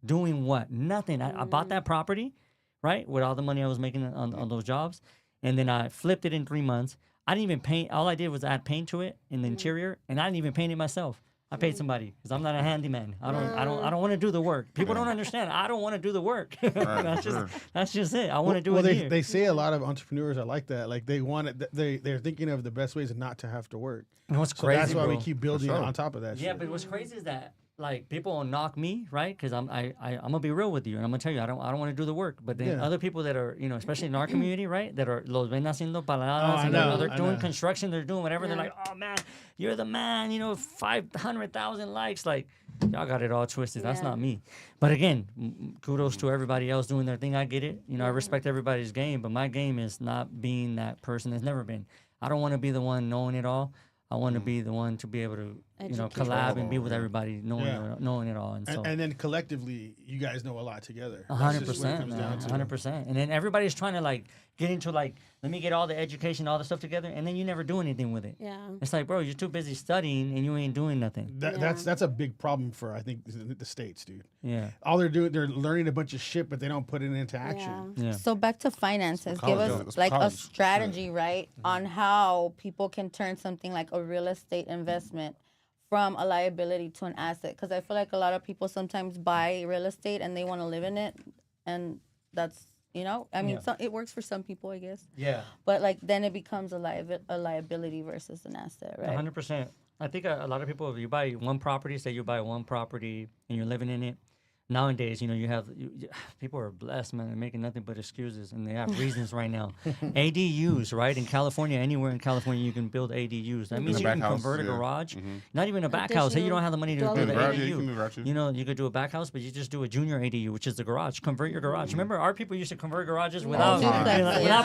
Doing what? Nothing. I bought that property, right, with all the money I was making on those jobs, and then I flipped it in 3 months. I didn't even paint. All I did was add paint to it in the interior, and I didn't even paint it myself. I paid somebody because I'm not a handyman. I don't want to do the work. People don't understand. I don't want to do the work. That's just it. I want to do it here. They say a lot of entrepreneurs are like that. Like they want it. They're thinking of the best ways not to have to work. And what's crazy? That's why bro, we keep building on top of that. Yeah, shit. but what's crazy is that like people will knock me, right? Because I'm gonna be real with you, and I'm gonna tell you I don't want to do the work. But then other people that are, you know, especially in our community, right, that are los ven haciendo paladas, they're doing construction, they're doing whatever. They're like, oh man, you're the man, you know, 500,000 likes, like y'all got it all twisted. That's not me. But again, kudos to everybody else doing their thing. I get it. You know, I respect everybody's game, but my game is not being that person. It's never been. I don't want to be the one knowing it all. I want to be the one to be able to, you know, collab and be with everybody, knowing it all. And then collectively, you guys know a lot together. 100%, man. 100%. And then everybody's trying to like get into like, let me get all the education, all the stuff together, and then you never do anything with it. Yeah. It's like, bro, you're too busy studying and you ain't doing nothing. That's a big problem for, I think, the States, dude. Yeah. All they're doing, they're learning a bunch of shit, but they don't put it into action. Yeah. So back to finances. Give us like a strategy, right, on how people can turn something like a real estate investment from a liability to an asset. Because I feel like a lot of people sometimes buy real estate and they want to live in it, and that's, you know, I mean, it works for some people, I guess. Yeah. But like then it becomes a liability versus an asset, right? 100%. I think a lot of people, if you buy one property, say you buy one property and you're living in it, nowadays, you know, people are blessed, man. They're making nothing but excuses, and they have reasons right now. ADUs, right? In California, anywhere in California, you can build ADUs. That means you can convert a garage. Not even a back house. Hey, you don't have the money to build an ADU. You know, you could do a back house, but you just do a junior ADU, which is the garage. Convert your garage. Remember, our people used to convert garages without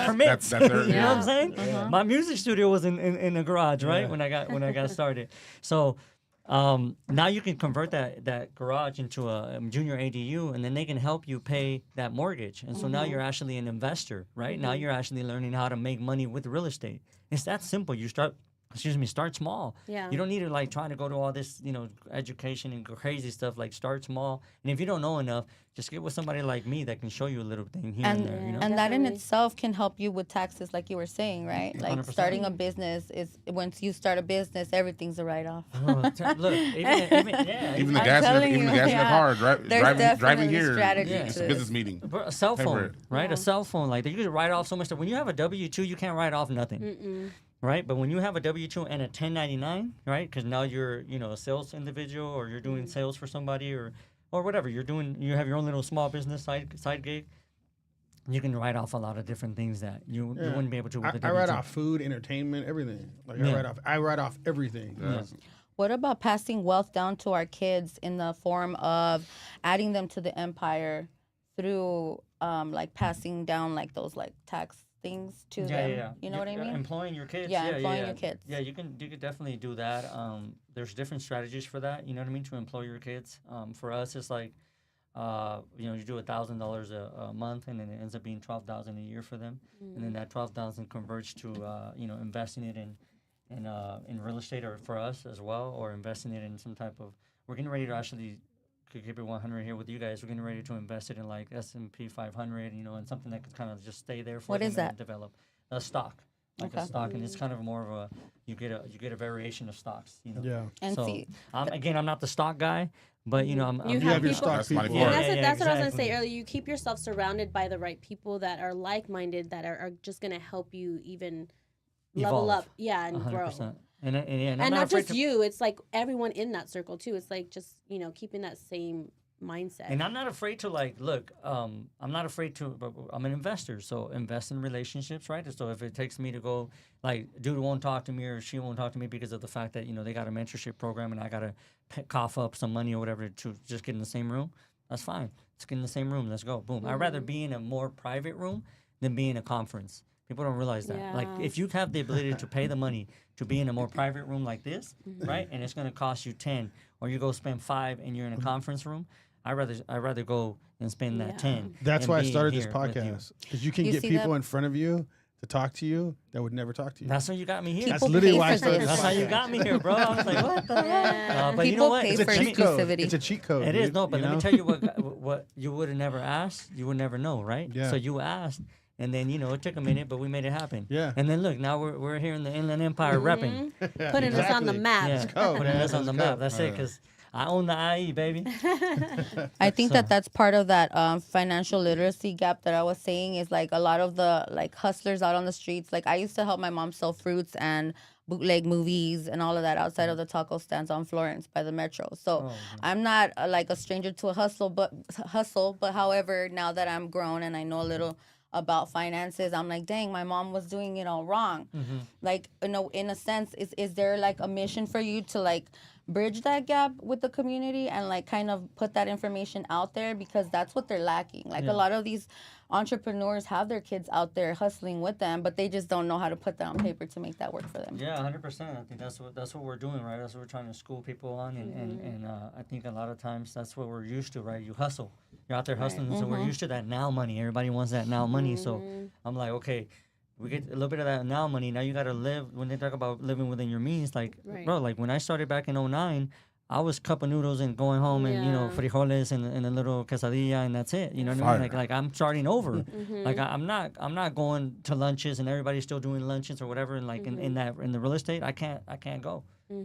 permits. You know what I'm saying? My music studio was in a garage, right? When I got started. So now you can convert that garage into a junior ADU, and then they can help you pay that mortgage. And so now you're actually an investor, right? Now you're actually learning how to make money with real estate. It's that simple. You start small. Yeah. You don't need to like trying to go to all this, you know, education and crazy stuff. Like start small. And if you don't know enough, just get with somebody like me that can show you a little thing here and there. You know? And that in itself can help you with taxes, like you were saying, right? Like 100%. starting a business once you start a business, everything's a write-off. Look, even the gas in the car, driving here, it's a business meeting. A cell phone, right? A cell phone, like you could write off so much stuff. When you have a W-2, you can't write off nothing. right? But when you have a W-2 and a 1099, right? Because now you're, a sales individual, or you're doing sales for somebody, or whatever you're doing. You have your own little small business side gig. You can write off a lot of different things that you wouldn't be able to with the W-2. I write off food, entertainment, everything. Like I write off everything. Yeah. What about passing wealth down to our kids in the form of adding them to the empire through like passing down like those like tax things to them? Yeah. You know what I mean? Employing your kids. Yeah, employing your kids. Yeah, you can definitely do that. There's different strategies for that. You know what I mean? To employ your kids. For us, it's like, you do $1,000 a month, and then it ends up being $12,000 a year for them, and then that $12,000 converts to investing it in real estate, or for us as well, or investing it in some type of. We're getting ready to actually keep it 100 here with you guys. We're getting ready to invest it in like S&P 500, and something that could kind of just stay there for What them is and that? develop a stock. Like a stock, and it's kind of more of a you get a variation of stocks. Yeah. And So see, again, I'm not the stock guy, but You I'm have You have your people- stock That's people. mighty Yeah, And fun. that's what I was gonna say exactly. earlier. You keep yourself surrounded by the right people that are like-minded, that are just gonna help you even level Evolve. up, and grow. 100%. And I'm And not not afraid just to, you; it's like everyone in that circle too. It's like just keeping that same mindset. And I'm not afraid to look. I'm not afraid to. But I'm an investor, so invest in relationships, right? So if it takes me to go, dude won't talk to me or she won't talk to me because of the fact that they got a mentorship program and I gotta cough up some money or whatever to just get in the same room, that's fine. Let's get in the same room. Let's go. Boom. I'd rather be in a more private room than be in a conference. People don't realize that. Like, Yeah. if you have the ability to pay the money to be in a more private room like this, right, and it's gonna cost you 10, or you go spend 5 and you're in a conference room, I'd rather go and spend that 10. That's and why I be started this here with you. podcast, because you can You get see people that? in front of you to talk to you that would never talk to you. That's how you got me here. That's People literally pay why I for started this. this That's how you podcast. got me here, bro. I was like, what the hell? But you know People what? pay It's a for cheat code. exclusivity. It's a cheat code. It is, dude, no, but you let me know? tell you what you would have never asked, you would never know, right? Yeah. So you asked, and then it took a minute, but we made it happen. Yeah. And then look, now we're here in the Inland Empire repping. Putting us on the Exactly. map. Yeah, go, putting man. us on the Let's go. map. That's it, because I own the IE, baby. I think So- that's part of that financial literacy gap that I was saying is like a lot of the like hustlers out on the streets. Like I used to help my mom sell fruits and bootleg movies and all of that outside of the taco stands on Florence by the Metro. So I'm not like a stranger to a hustle, but however, now that I'm grown and I know a little about finances, I'm like, dang, my mom was doing it all wrong. Like, in a sense, is there like a mission for you to like bridge that gap with the community and like kind of put that information out there, because that's what they're lacking. Like a lot of these entrepreneurs have their kids out there hustling with them, but they just don't know how to put that on paper to make that work for them. Yeah, 100%. I think that's what we're doing, right? That's what we're trying to school people on, and I think a lot of times that's what we're used to, right? You hustle, you're out there hustling, so we're used to that now money. Everybody wants that now money, so I'm like, okay, we get a little bit of that now money. Now you got to live. When they talk about living within your means, like, bro, like when I started back in 2009, I was cup of noodles and going home and frijoles and a little quesadilla, and that's it. You know what I mean? Like I'm starting over. Like I'm not going to lunches and everybody's still doing lunches or whatever. And like in the real estate, I can't go.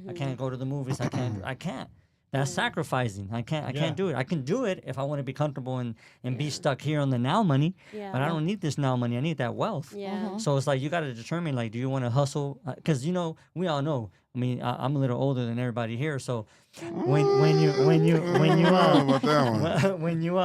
I can't go to the movies. I can't. That's sacrificing. I can't do it. I can do it if I want to be comfortable and be stuck here on the now money. But I don't need this now money. I need that wealth. Yeah. So it's like you got to determine, like, do you want to hustle? Because we all know. I mean, I'm a little older than everybody here. So when you About that one. when you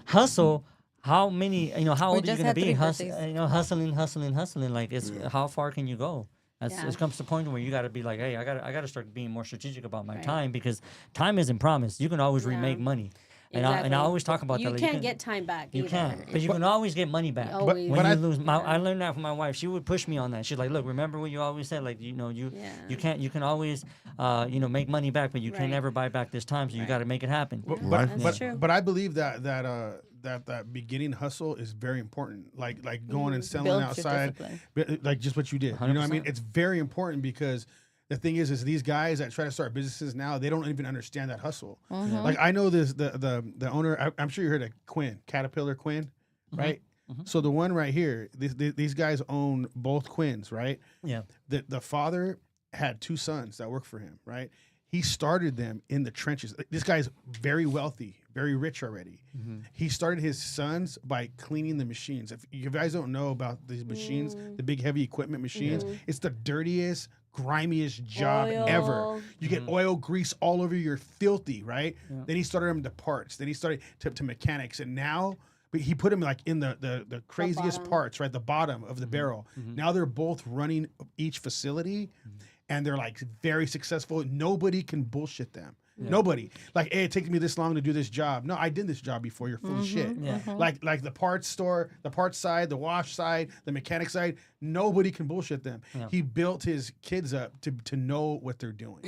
hustle, how many how old are you just gonna had be? 3 Hustling. Like it's how far can you go? Yeah. It comes to the point where you got to be like, hey, I got to start being more strategic about my time, because time isn't promised. You can always remake money. And I always talk about you that. can't get time back. You either. can't, but you can always get money back. Always. When But you I- lose, I learned that from my wife. She would push me on that. She's like, "Look, remember what you always said? Like, you can't. You can always, make money back, but you can Right. never buy back this time. So you got to make it happen." Life. That's true. But I believe that beginning hustle is very important. Like going and selling Builds your outside, discipline. like just what you did. You know what I mean? 100%. It's very important, because the thing is these guys that try to start businesses now, they don't even understand that hustle. Like I know the owner. I'm sure you heard of Quinn, Caterpillar Quinn, right? So the one right here, these guys own both Quinns, right? Yeah. The father had 2 sons that work for him, right? He started them in the trenches. This guy's very wealthy, very rich already. He started his sons by cleaning the machines. If you guys don't know about these machines, the big heavy equipment machines, it's the dirtiest, grimiest job ever. You get oil, grease all over. You're filthy, right? Then he started them to parts. Then he started to mechanics, and now. But he put him like in the craziest parts, right? The bottom of the barrel. Now they're both running each facility, and they're like very successful. Nobody can bullshit them. Nobody. Like, hey, it takes me this long to do this job. No, I did this job before. You're full of shit. Like the parts store, the parts side, the wash side, the mechanic side. Nobody can bullshit them. He built his kids up to know what they're doing.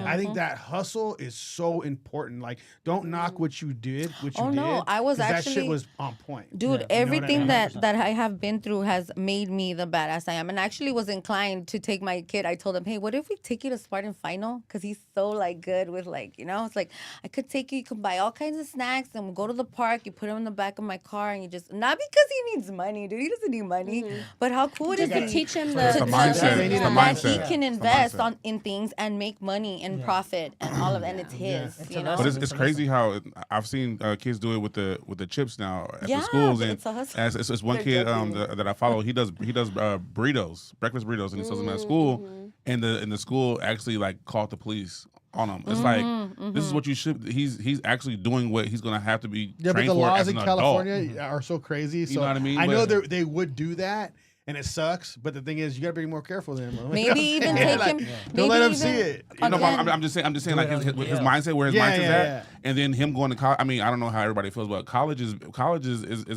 I think that hustle is so important. Like, don't knock what you did. I was that actually shit was on point. Dude, everything that I have been through has made me the badass I am. And I actually was inclined to take my kid. I told him, hey, what if we take you to Spartan Final? Because he's so like good with like, you know, it's like I could take you. You could buy all kinds of snacks and we'll go to the park. You put him in the back of my car and you just not because he needs money, dude. He doesn't need money. But how cool it is to teach him the mindset. It's the that mindset. he can invest in things and make money and profit and all of it, and it's his. You know? But it's crazy how I've seen kids do it with the chips now at the schools, and it's a hustle. it's one kid that I follow. He does burritos, breakfast burritos, and he sells them at school. And the school actually like called the police on him. It's like this is what you should. He's actually doing what he's gonna have to be trained for. But the laws as in an California adult. are so crazy. So You know what I mean? I know But- they would do that. And it sucks, but the thing is, you gotta be more careful then. Maybe even take him. Don't let him see it. No, but I'm just saying, like his mindset, where his mindset's at, and then him going to college. I mean, I don't know how everybody feels, but college is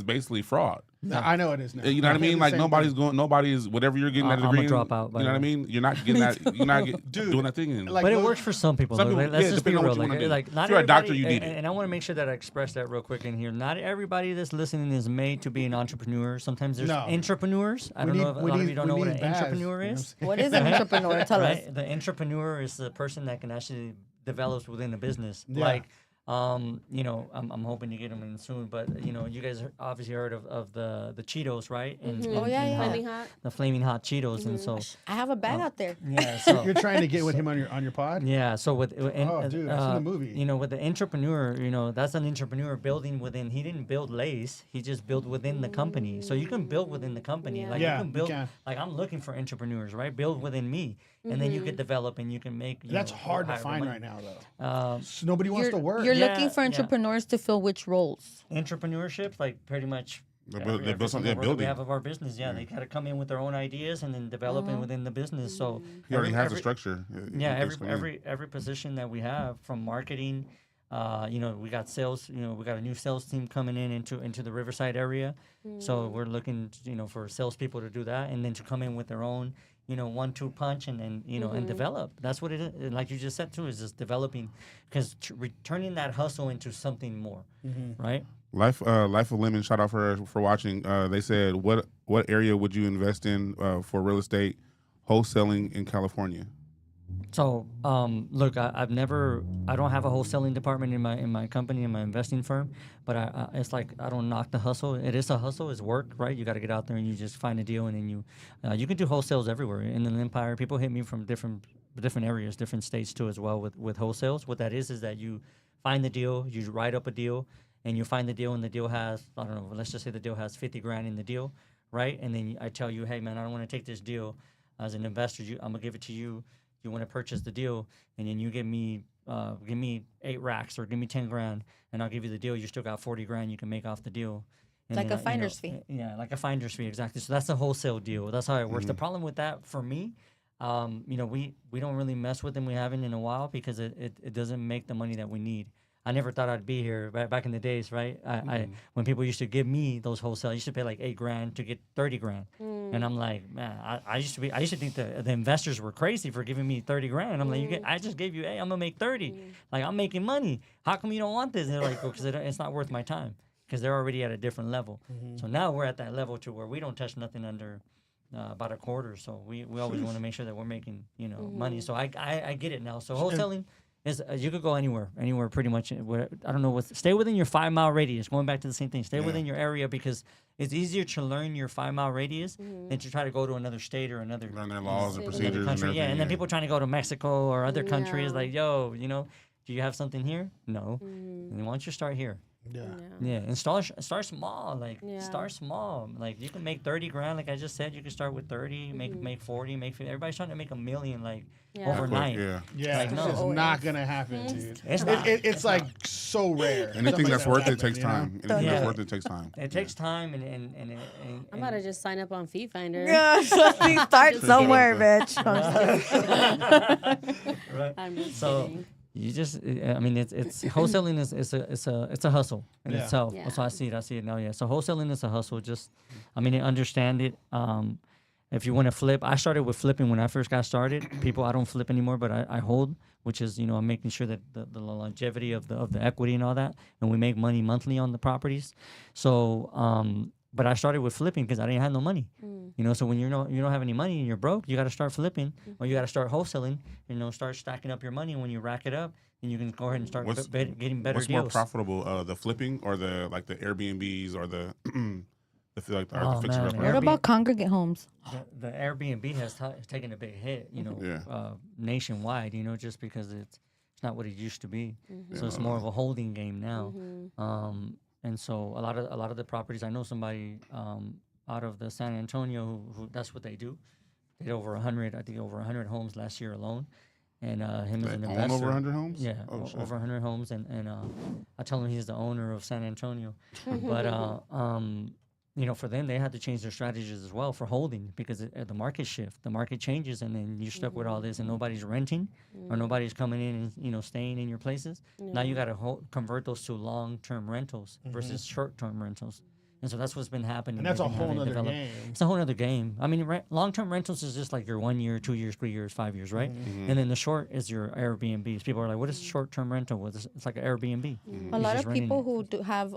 basically fraud. I know it is now. You know what I mean? Like nobody's whatever you're getting that I'm degree. a dropout, You know what I mean? You're not getting that. You're not doing that thing. Like, But it look- works for some people. Some though. people- Let's yeah, just be depending on real. what you wanna do. Like, not If you're a doctor, everybody- you need it. And I want to make sure that I express that real quick in here. Not everybody that's listening is made to be an entrepreneur. Sometimes there's No. entrepreneurs. I don't know if a lot of you don't know what an entrepreneur is. What is an entrepreneur? Tell us. Right? The entrepreneur is the person that can actually develop within a business. Yeah. Like, you know, I'm hoping to get them in soon, but you know, you guys obviously heard of the Cheetos, right? And, Oh, yeah. Flaming hot. the flaming hot Cheetos, and so I have a bag out there. yeah, so You're trying to get with him on your pod. yeah, so with Oh, dude, I've seen the movie. You know, with the entrepreneur, you know, that's an entrepreneur building within. He didn't build Lay's; he just built within the company. So you can build within the company, like Yeah, you can you build. can. Like I'm looking for entrepreneurs, right? Build within me, and then you can develop and you can make. That's hard to find right now, though. Nobody wants to work. You're Yeah, looking for yeah. entrepreneurs to fill which roles? Entrepreneurship, like pretty much. They every build something. single They're role that building. we have of our business, they got to come in with their own ideas and then develop it within the business. So He already has the every- structure. Yeah, He just come in. every position that we have, from marketing, you know, we got sales. You know, we got a new sales team coming into the Riverside area, so we're looking, you know, for salespeople to do that, and then to come in with their own, you know, 1-2 punch, and then you know, and develop. That's what it is. And like you just said too, is just developing, because returning that hustle into something more, right? Life of Lemon, shout out for watching. They said, what area would you invest in for real estate wholesaling in California? So, look, I don't have a wholesaling department in my company, in my investing firm, but it's like I don't knock the hustle. It is a hustle, it's work, right? You got to get out there and you just find a deal, and then you can do wholesales everywhere in the Empire. People hit me from different areas, different states too, as well with wholesales. What that is that you find the deal, you write up a deal, and you find the deal, and the deal has, I don't know, let's just say the deal has 50 grand in the deal, right? And then I tell you, hey man, I don't want to take this deal as an investor. I'm gonna give it to you. You want to purchase the deal, and then you give me 8 racks or give me 10 grand, and I'll give you the deal. You still got 40 grand you can make off the deal. And Like then a finder's fee. Yeah, like a finder's fee, exactly. So that's a wholesale deal. That's how it works. The problem with that for me, you know, we don't really mess with them. We haven't in a while because it doesn't make the money that we need. I never thought I'd be here back in the days, right? I when people used to give me those wholesale, I used to pay like 8 grand to get 30 grand, and I'm like, man, I used to think the investors were crazy for giving me 30 grand. I'm like, I just gave you, hey, I'm gonna make 30, like I'm making money. How come you don't want this? And they're like, because it's not worth my time, because they're already at a different level. So now we're at that level to where we don't touch nothing under about a quarter. So we always want to make sure that we're making money. So I get it now. So wholesaling. You could go anywhere pretty much. Where, I don't know stay within your 5 mile radius. Going back to the same thing, stay within your area because it's easier to learn your 5 mile radius than to try to go to another state or another Learn their laws and Another procedures. And country. everything, And then people trying to go to Mexico or other countries, Yeah. like, yo, do you have something here? No. And why don't you start here? Yeah. Yeah, and start small. Like Yeah. start small. Like you can make 30 grand. Like I just said, you can start with 30, make 40, make 50. Everybody's trying to make $1 million like Yeah. overnight. Yeah. Yeah, Like, it's no. just not gonna happen, dude. It's not. It's like so rare. Anything Something that's that worth it happen, takes you know? time. Anything Yeah. that's worth it takes time. It takes time and I'm about to just sign up on Fee Finder. Yeah, so please start somewhere, bitch. I'm just kidding. right. I'm just So kidding. you just, I mean, it's wholesaling it's a hustle in Yeah. itself. Yeah. That's how I see it now. Yeah. So wholesaling is a hustle. Just, I mean, understand it. If you want to flip, I started with flipping when I first got started. I don't flip anymore, but I hold, which is, I'm making sure that the longevity of the equity and all that, and we make money monthly on the properties. So, but I started with flipping because I didn't have no money. So when you don't have any money and you're broke, you got to start flipping or you got to start wholesaling. Start stacking up your money. And when you rack it up, then you can go ahead and start getting better What's deals. more profitable, the flipping or the Airbnbs or the the Oh, fixer man, upper? What about congregate homes? The Airbnb has taken a big hit, nationwide, just because it's not what it used to be. So it's more of a holding game now. And so a lot of the properties, I know somebody out of the San Antonio who that's what they do. They did over 100 homes last year alone. And him as an They own investor. over 100 homes? Yeah, Oh, shit. over 100 homes. And I tell him he's the owner of San Antonio. But for them, they had to change their strategies as well for holding because the market shift, the market changes, and then you're stuck with all this, and nobody's renting or nobody's coming in and staying in your places. Now you got to convert those to long-term rentals versus short-term rentals, and so that's what's been happening. And that's a They've been whole having nother develop- game. It's a whole other game. I mean, long-term rentals is just like your 1 year, 2 years, 3 years, 5 years, right? And then the short is your Airbnbs. People are like, "What is short-term rental?" Well, it's like an Airbnb. A lot of people who do have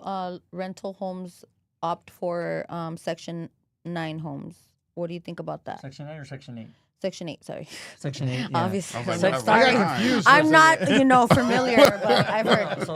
rental homes opt for Section 9 homes. What do you think about that? Section 9 or Section 8? Section 8, sorry. Section 8. Yeah. Obviously. I was like, Sex- what- sorry. I got confused. I'm not, familiar, but I've heard. So,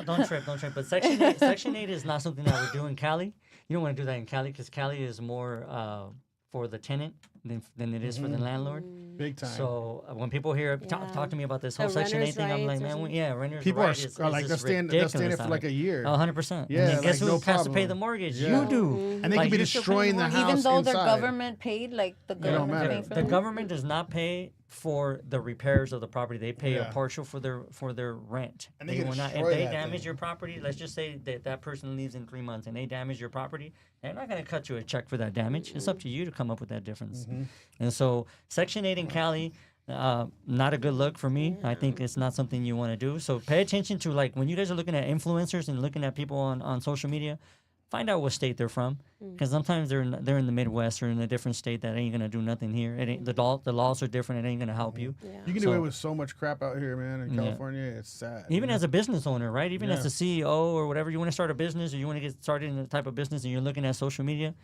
don't trip. But Section 8 is not something that we do in Cali. You don't want to do that in Cali because Cali is more for the tenant than it is for the landlord. Big time. So when people hear talk to me about this whole The Section 8 renters' thing, I'm like, rights or man, something? renters' People rights are like they'll stand it for like a year. 100%. Yeah, And then guess like, who no has to pay problem. the mortgage? Yeah. You do. And they Like, could be you still pay destroying the mortgage. house Even though the inside. government paid, like the don't government matter. paying for The them? government does not pay for the repairs of the property. They pay Yeah. a partial for their rent. And they can will not, if destroy they that damage thing. your property, let's just say that person leaves in 3 months and they damage your property, they're not going to cut you a check for that damage. It's up to you to come up with that difference. And so Section 8 in Cali, not a good look for me. I think it's not something you want to do. So pay attention to, like, when you guys are looking at influencers and looking at people on social media, find out what state they're from, because sometimes they're in the Midwest or in a different state that ain't gonna do nothing here. It ain't the laws are different. It ain't gonna help you. You can So- do it with so much crap out here, man. In Yeah. California, it's sad. Even as a business owner, right? Even as Yeah. a CEO or whatever, you want to start a business or you want to get started in the type of business, and you're looking at social media.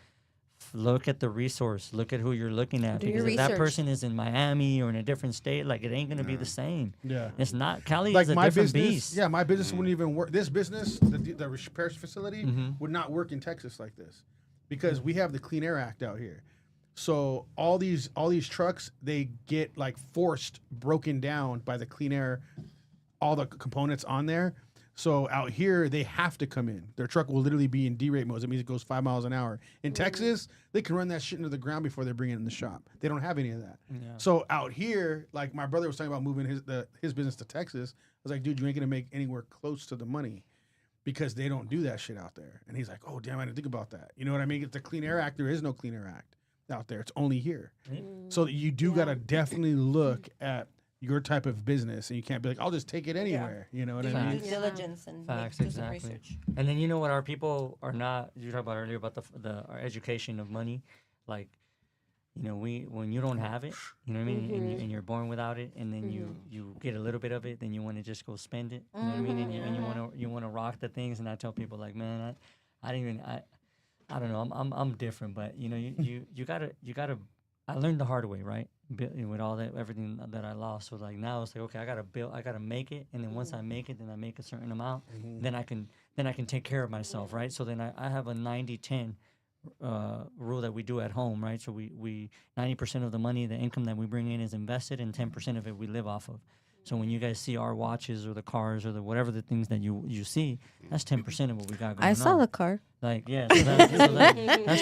Look at the resource. Look at who you're looking at. Do your Because if that research. person is in Miami or in a different state, like, it ain't gonna be the same. Yeah. It's not. Cali Like is a my different business, beast. yeah, my business wouldn't even work. This business, the repair facility, Mm-hmm. would not work in Texas like this, because we have the Clean Air Act out here. So all these trucks, they get like forced broken down by the Clean Air, all the components on there. So out here, they have to come in. Their truck will literally be in D-rate mode. It means it goes 5 miles an hour. In Texas, they can run that shit into the ground before they bring it in the shop. They don't have any of that. So out here, like my brother was talking about moving his business to Texas. I was like, dude, you ain't gonna make anywhere close to the money, because they don't do that shit out there. And he's like, oh damn, I didn't think about that. You know what I mean? It's the Clean Air Act. There is no Clean Air Act out there. It's only here. So you do gotta definitely look at your type of business, and you can't be like, I'll just take it anywhere. You know what I Due mean? diligence and Facts, do some exactly. research. And then you know what, our people are not. You talked about earlier about our education of money, like, when you don't have it, you know what I mean, and you're born without it, and then you get a little bit of it, then you want to just go spend it, you know what I mean, and you want to rock the things, and I tell people, like, man, I don't know, I'm different, but you gotta I learned the hard way, right? With all that, everything that I lost. So like now it's like, okay, I gotta make it, and then once I make it, then I make a certain amount, then I can take care of myself, right? So then I have a 90-10 rule that we do at home, right? So we 90% of the money, the income that we bring in is invested, and 10% of it we live off of. So when you guys see our watches or the cars or the whatever the things that you see, that's 10% of what we got going on. I saw the car. Like, yeah, so that's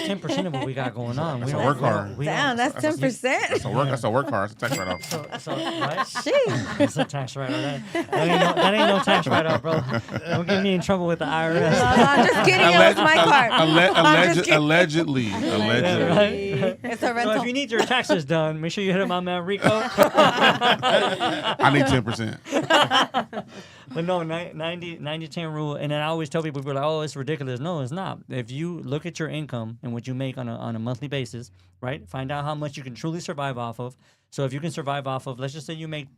10% of what we got going on. That's a work car. Damn, that's 10%. That's a work car. It's a tax write-off. So right? Sheesh. It's a tax write-off. That ain't no tax write-off, bro. Don't get me in trouble with the IRS. No, I'm just kidding. It was my car. I'm just kidding. Allegedly. Yeah, right? It's a So rental. if you need your taxes done, make sure you hit up my man Rico. I need 10%. But no, 90-10 rule. And then I always tell people are like, oh, it's ridiculous. No, it's not. If you look at your income and what you make on a monthly basis, right? Find out how much you can truly survive off of. So if you can survive off of, let's just say you make,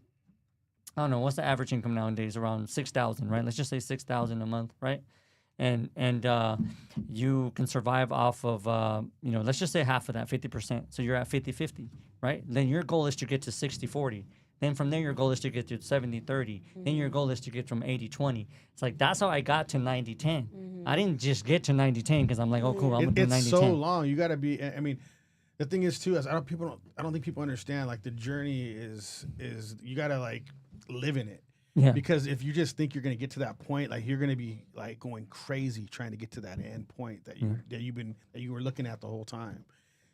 I don't know, what's the average income nowadays? Around 6,000, right? Let's just say 6,000 a month, right? And you can survive off of, let's just say half of that, 50%. So you're at 50-50, right? Then your goal is to get to 60-40. Then from there, your goal is to get to 70-30. Then your goal is to get from 80-20. It's like, that's how I got to 90-10. I didn't just get to 90-10 because I'm like, oh, cool, I'm going to do 90-10. It's so long. You got to be, I mean, the thing is, too, is I don't think people understand, like, the journey is you got to, like, live in it. Yeah. Because if you just think you're going to get to that point, like, you're going to be, like, going crazy trying to get to that end point that you were looking at the whole time.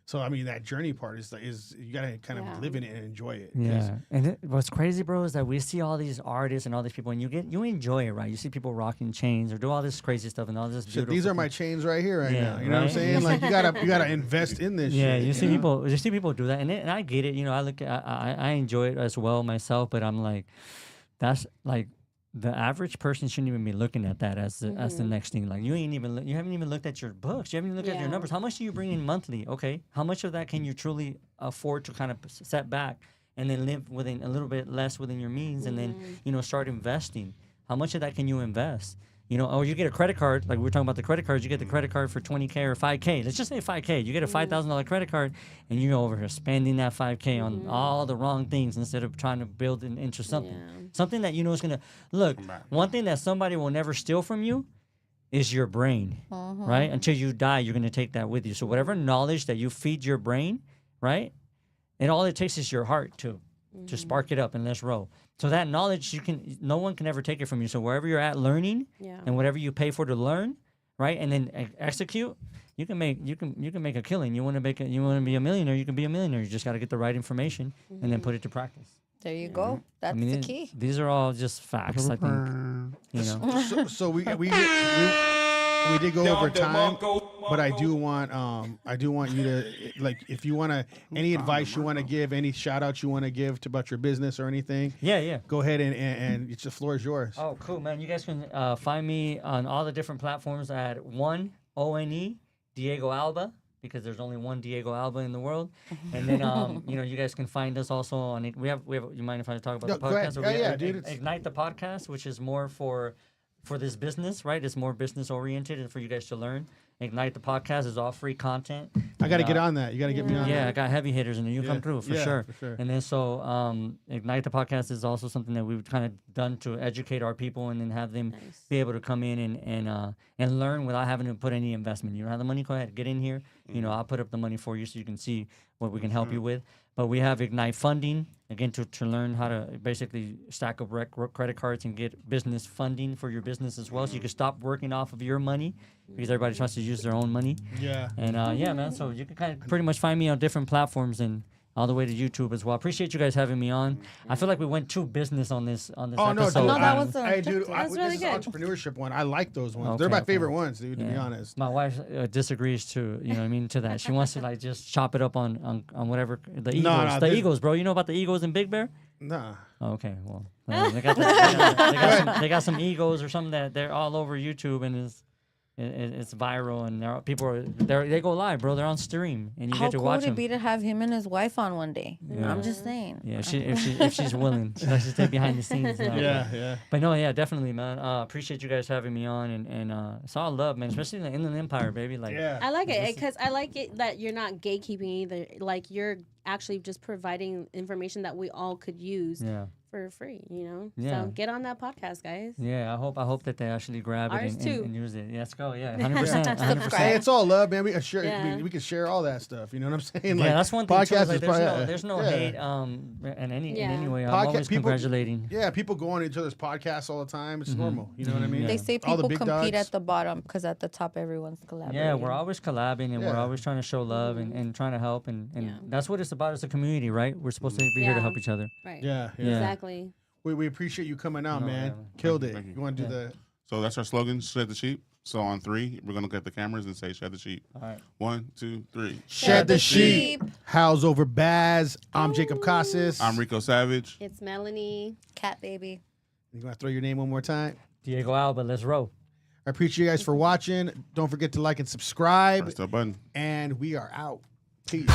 So I mean, that journey part is you gotta kind of live in it and enjoy it. Yeah, and what's crazy, bro, is that we see all these artists and all these people, and you enjoy it, right? You see people rocking chains or do all this crazy stuff and all this. Shit, these are my chains right here, now. You know right? what I'm saying? Like you gotta invest in this. Yeah, shit, you see people do that, and I get it. I enjoy it as well myself, but I'm like, that's like. The average person shouldn't even be looking at that as the next thing. Like you haven't even looked at your books. You haven't even looked at your numbers. How much do you bring in monthly? Okay, how much of that can you truly afford to kind of set back and then live within a little bit less within your means, and then start investing. How much of that can you invest? Or you get a credit card, like we were talking about the credit cards, you get the credit card for $20K or $5K. Let's just say $5K. You get a $5,000 credit card, and you're over here spending that $5K on all the wrong things instead of trying to build it into something. Yeah. Something that is going to, look, one thing that somebody will never steal from you is your brain, right? Until you die, you're going to take that with you. So whatever knowledge that you feed your brain, right? And all it takes is your heart to spark it up and let's roll. So that knowledge, no one can ever take it from you. So wherever you're at learning, and whatever you pay for to learn, right, and then execute, you can make a killing. You want to be a millionaire, you can be a millionaire. You just got to get the right information and then put it to practice. There you go. That's the key. These are all just facts, I think. So we did go over time, but I do want you to, like, if you want to, any advice you want to give, any shout outs you want to give about your business or anything. Yeah. Go ahead and the floor is yours. Oh, cool, man. You guys can find me on all the different platforms at ONE Diego Alba, because there's only one Diego Alba in the world. And then, you guys can find us also on, we have, you mind if I talk about the podcast? Dude. Ignite the podcast, which is more for this business, right? It's more business oriented and for you guys to learn. Ignite the podcast is all free content. I got to get on that. You got to get me on that. Yeah, I got heavy hitters and you come through for sure. And then Ignite the podcast is also something that we've kind of done to educate our people and then have them be able to come in and learn without having to put any investment. You don't have the money, go ahead, get in here. I'll put up the money for you so you can see what we can help you with. But we have Ignite Funding, again, to learn how to basically stack up credit cards and get business funding for your business as well. So you can stop working off of your money because everybody tries to use their own money. Yeah. And man, so you can kind of pretty much find me on different platforms and all the way to YouTube as well. I appreciate you guys having me on. I feel like we went too business on this episode. No, that was this really is good. entrepreneurship one. I like those ones. They're my favorite ones, dude, to be honest. My wife disagrees to, to that. She wants to like just chop it up on whatever, the Eagles. Eagles, bro. You know about the Eagles and Big Bear? Nah. Oh, okay, well, they got some egos or something that they're all over YouTube and is. it's viral, and they go live, bro. They're on stream, and you How get to cool watch would it them. be to have him and his wife on one day? Yeah. I'm just saying. Yeah, if she's willing, she likes to stay behind the scenes. Yeah. But no, yeah, definitely, man. Appreciate you guys having me on, and it's all love, man. Especially in the Inland Empire, baby. Like, Yeah. I like it because I like it that you're not gatekeeping either. Like you're actually just providing information that we all could use yeah. for free. You know. Yeah. So get on that podcast, guys. Yeah, I hope that they actually grab it Ours and, too. and use it. Yeah, let's go. Yeah, 100%. 100%. Hey, it's all love, man. We can share. Yeah. We can share all that stuff. You know what I'm saying? Yeah, that's one thing too. Is like, probably- there's no yeah. hate in any way. I'm Podca- always people- congratulating. Yeah, people go on each other's podcasts all the time. It's normal. You know what I mean? Yeah. They say All the people big compete dogs. at the bottom because at the top everyone's collaborating. Yeah, we're always collabing and we're Yeah. always trying to show love and trying to help and Yeah. that's what it's about as a community, right? We're supposed to be here to Yeah. help each other. Right. Yeah. Yeah. Exactly. We appreciate you coming out, No, man. yeah, man. Killed Thank it. you, thank you. You want to do Yeah. the? So that's our slogan, shed the sheep. So on 3, we're gonna look at the cameras and say shed the sheep. All right. 1, 2, 3. Shed the sheep. Howls over Baaz. I'm Jacob Casas. I'm Rico Savage. It's Melanie. Cat baby. You want to throw your name one more time? Diego Alba, let's roll. I appreciate you guys for watching. Don't forget to like and subscribe. Press that button. And we are out. Peace.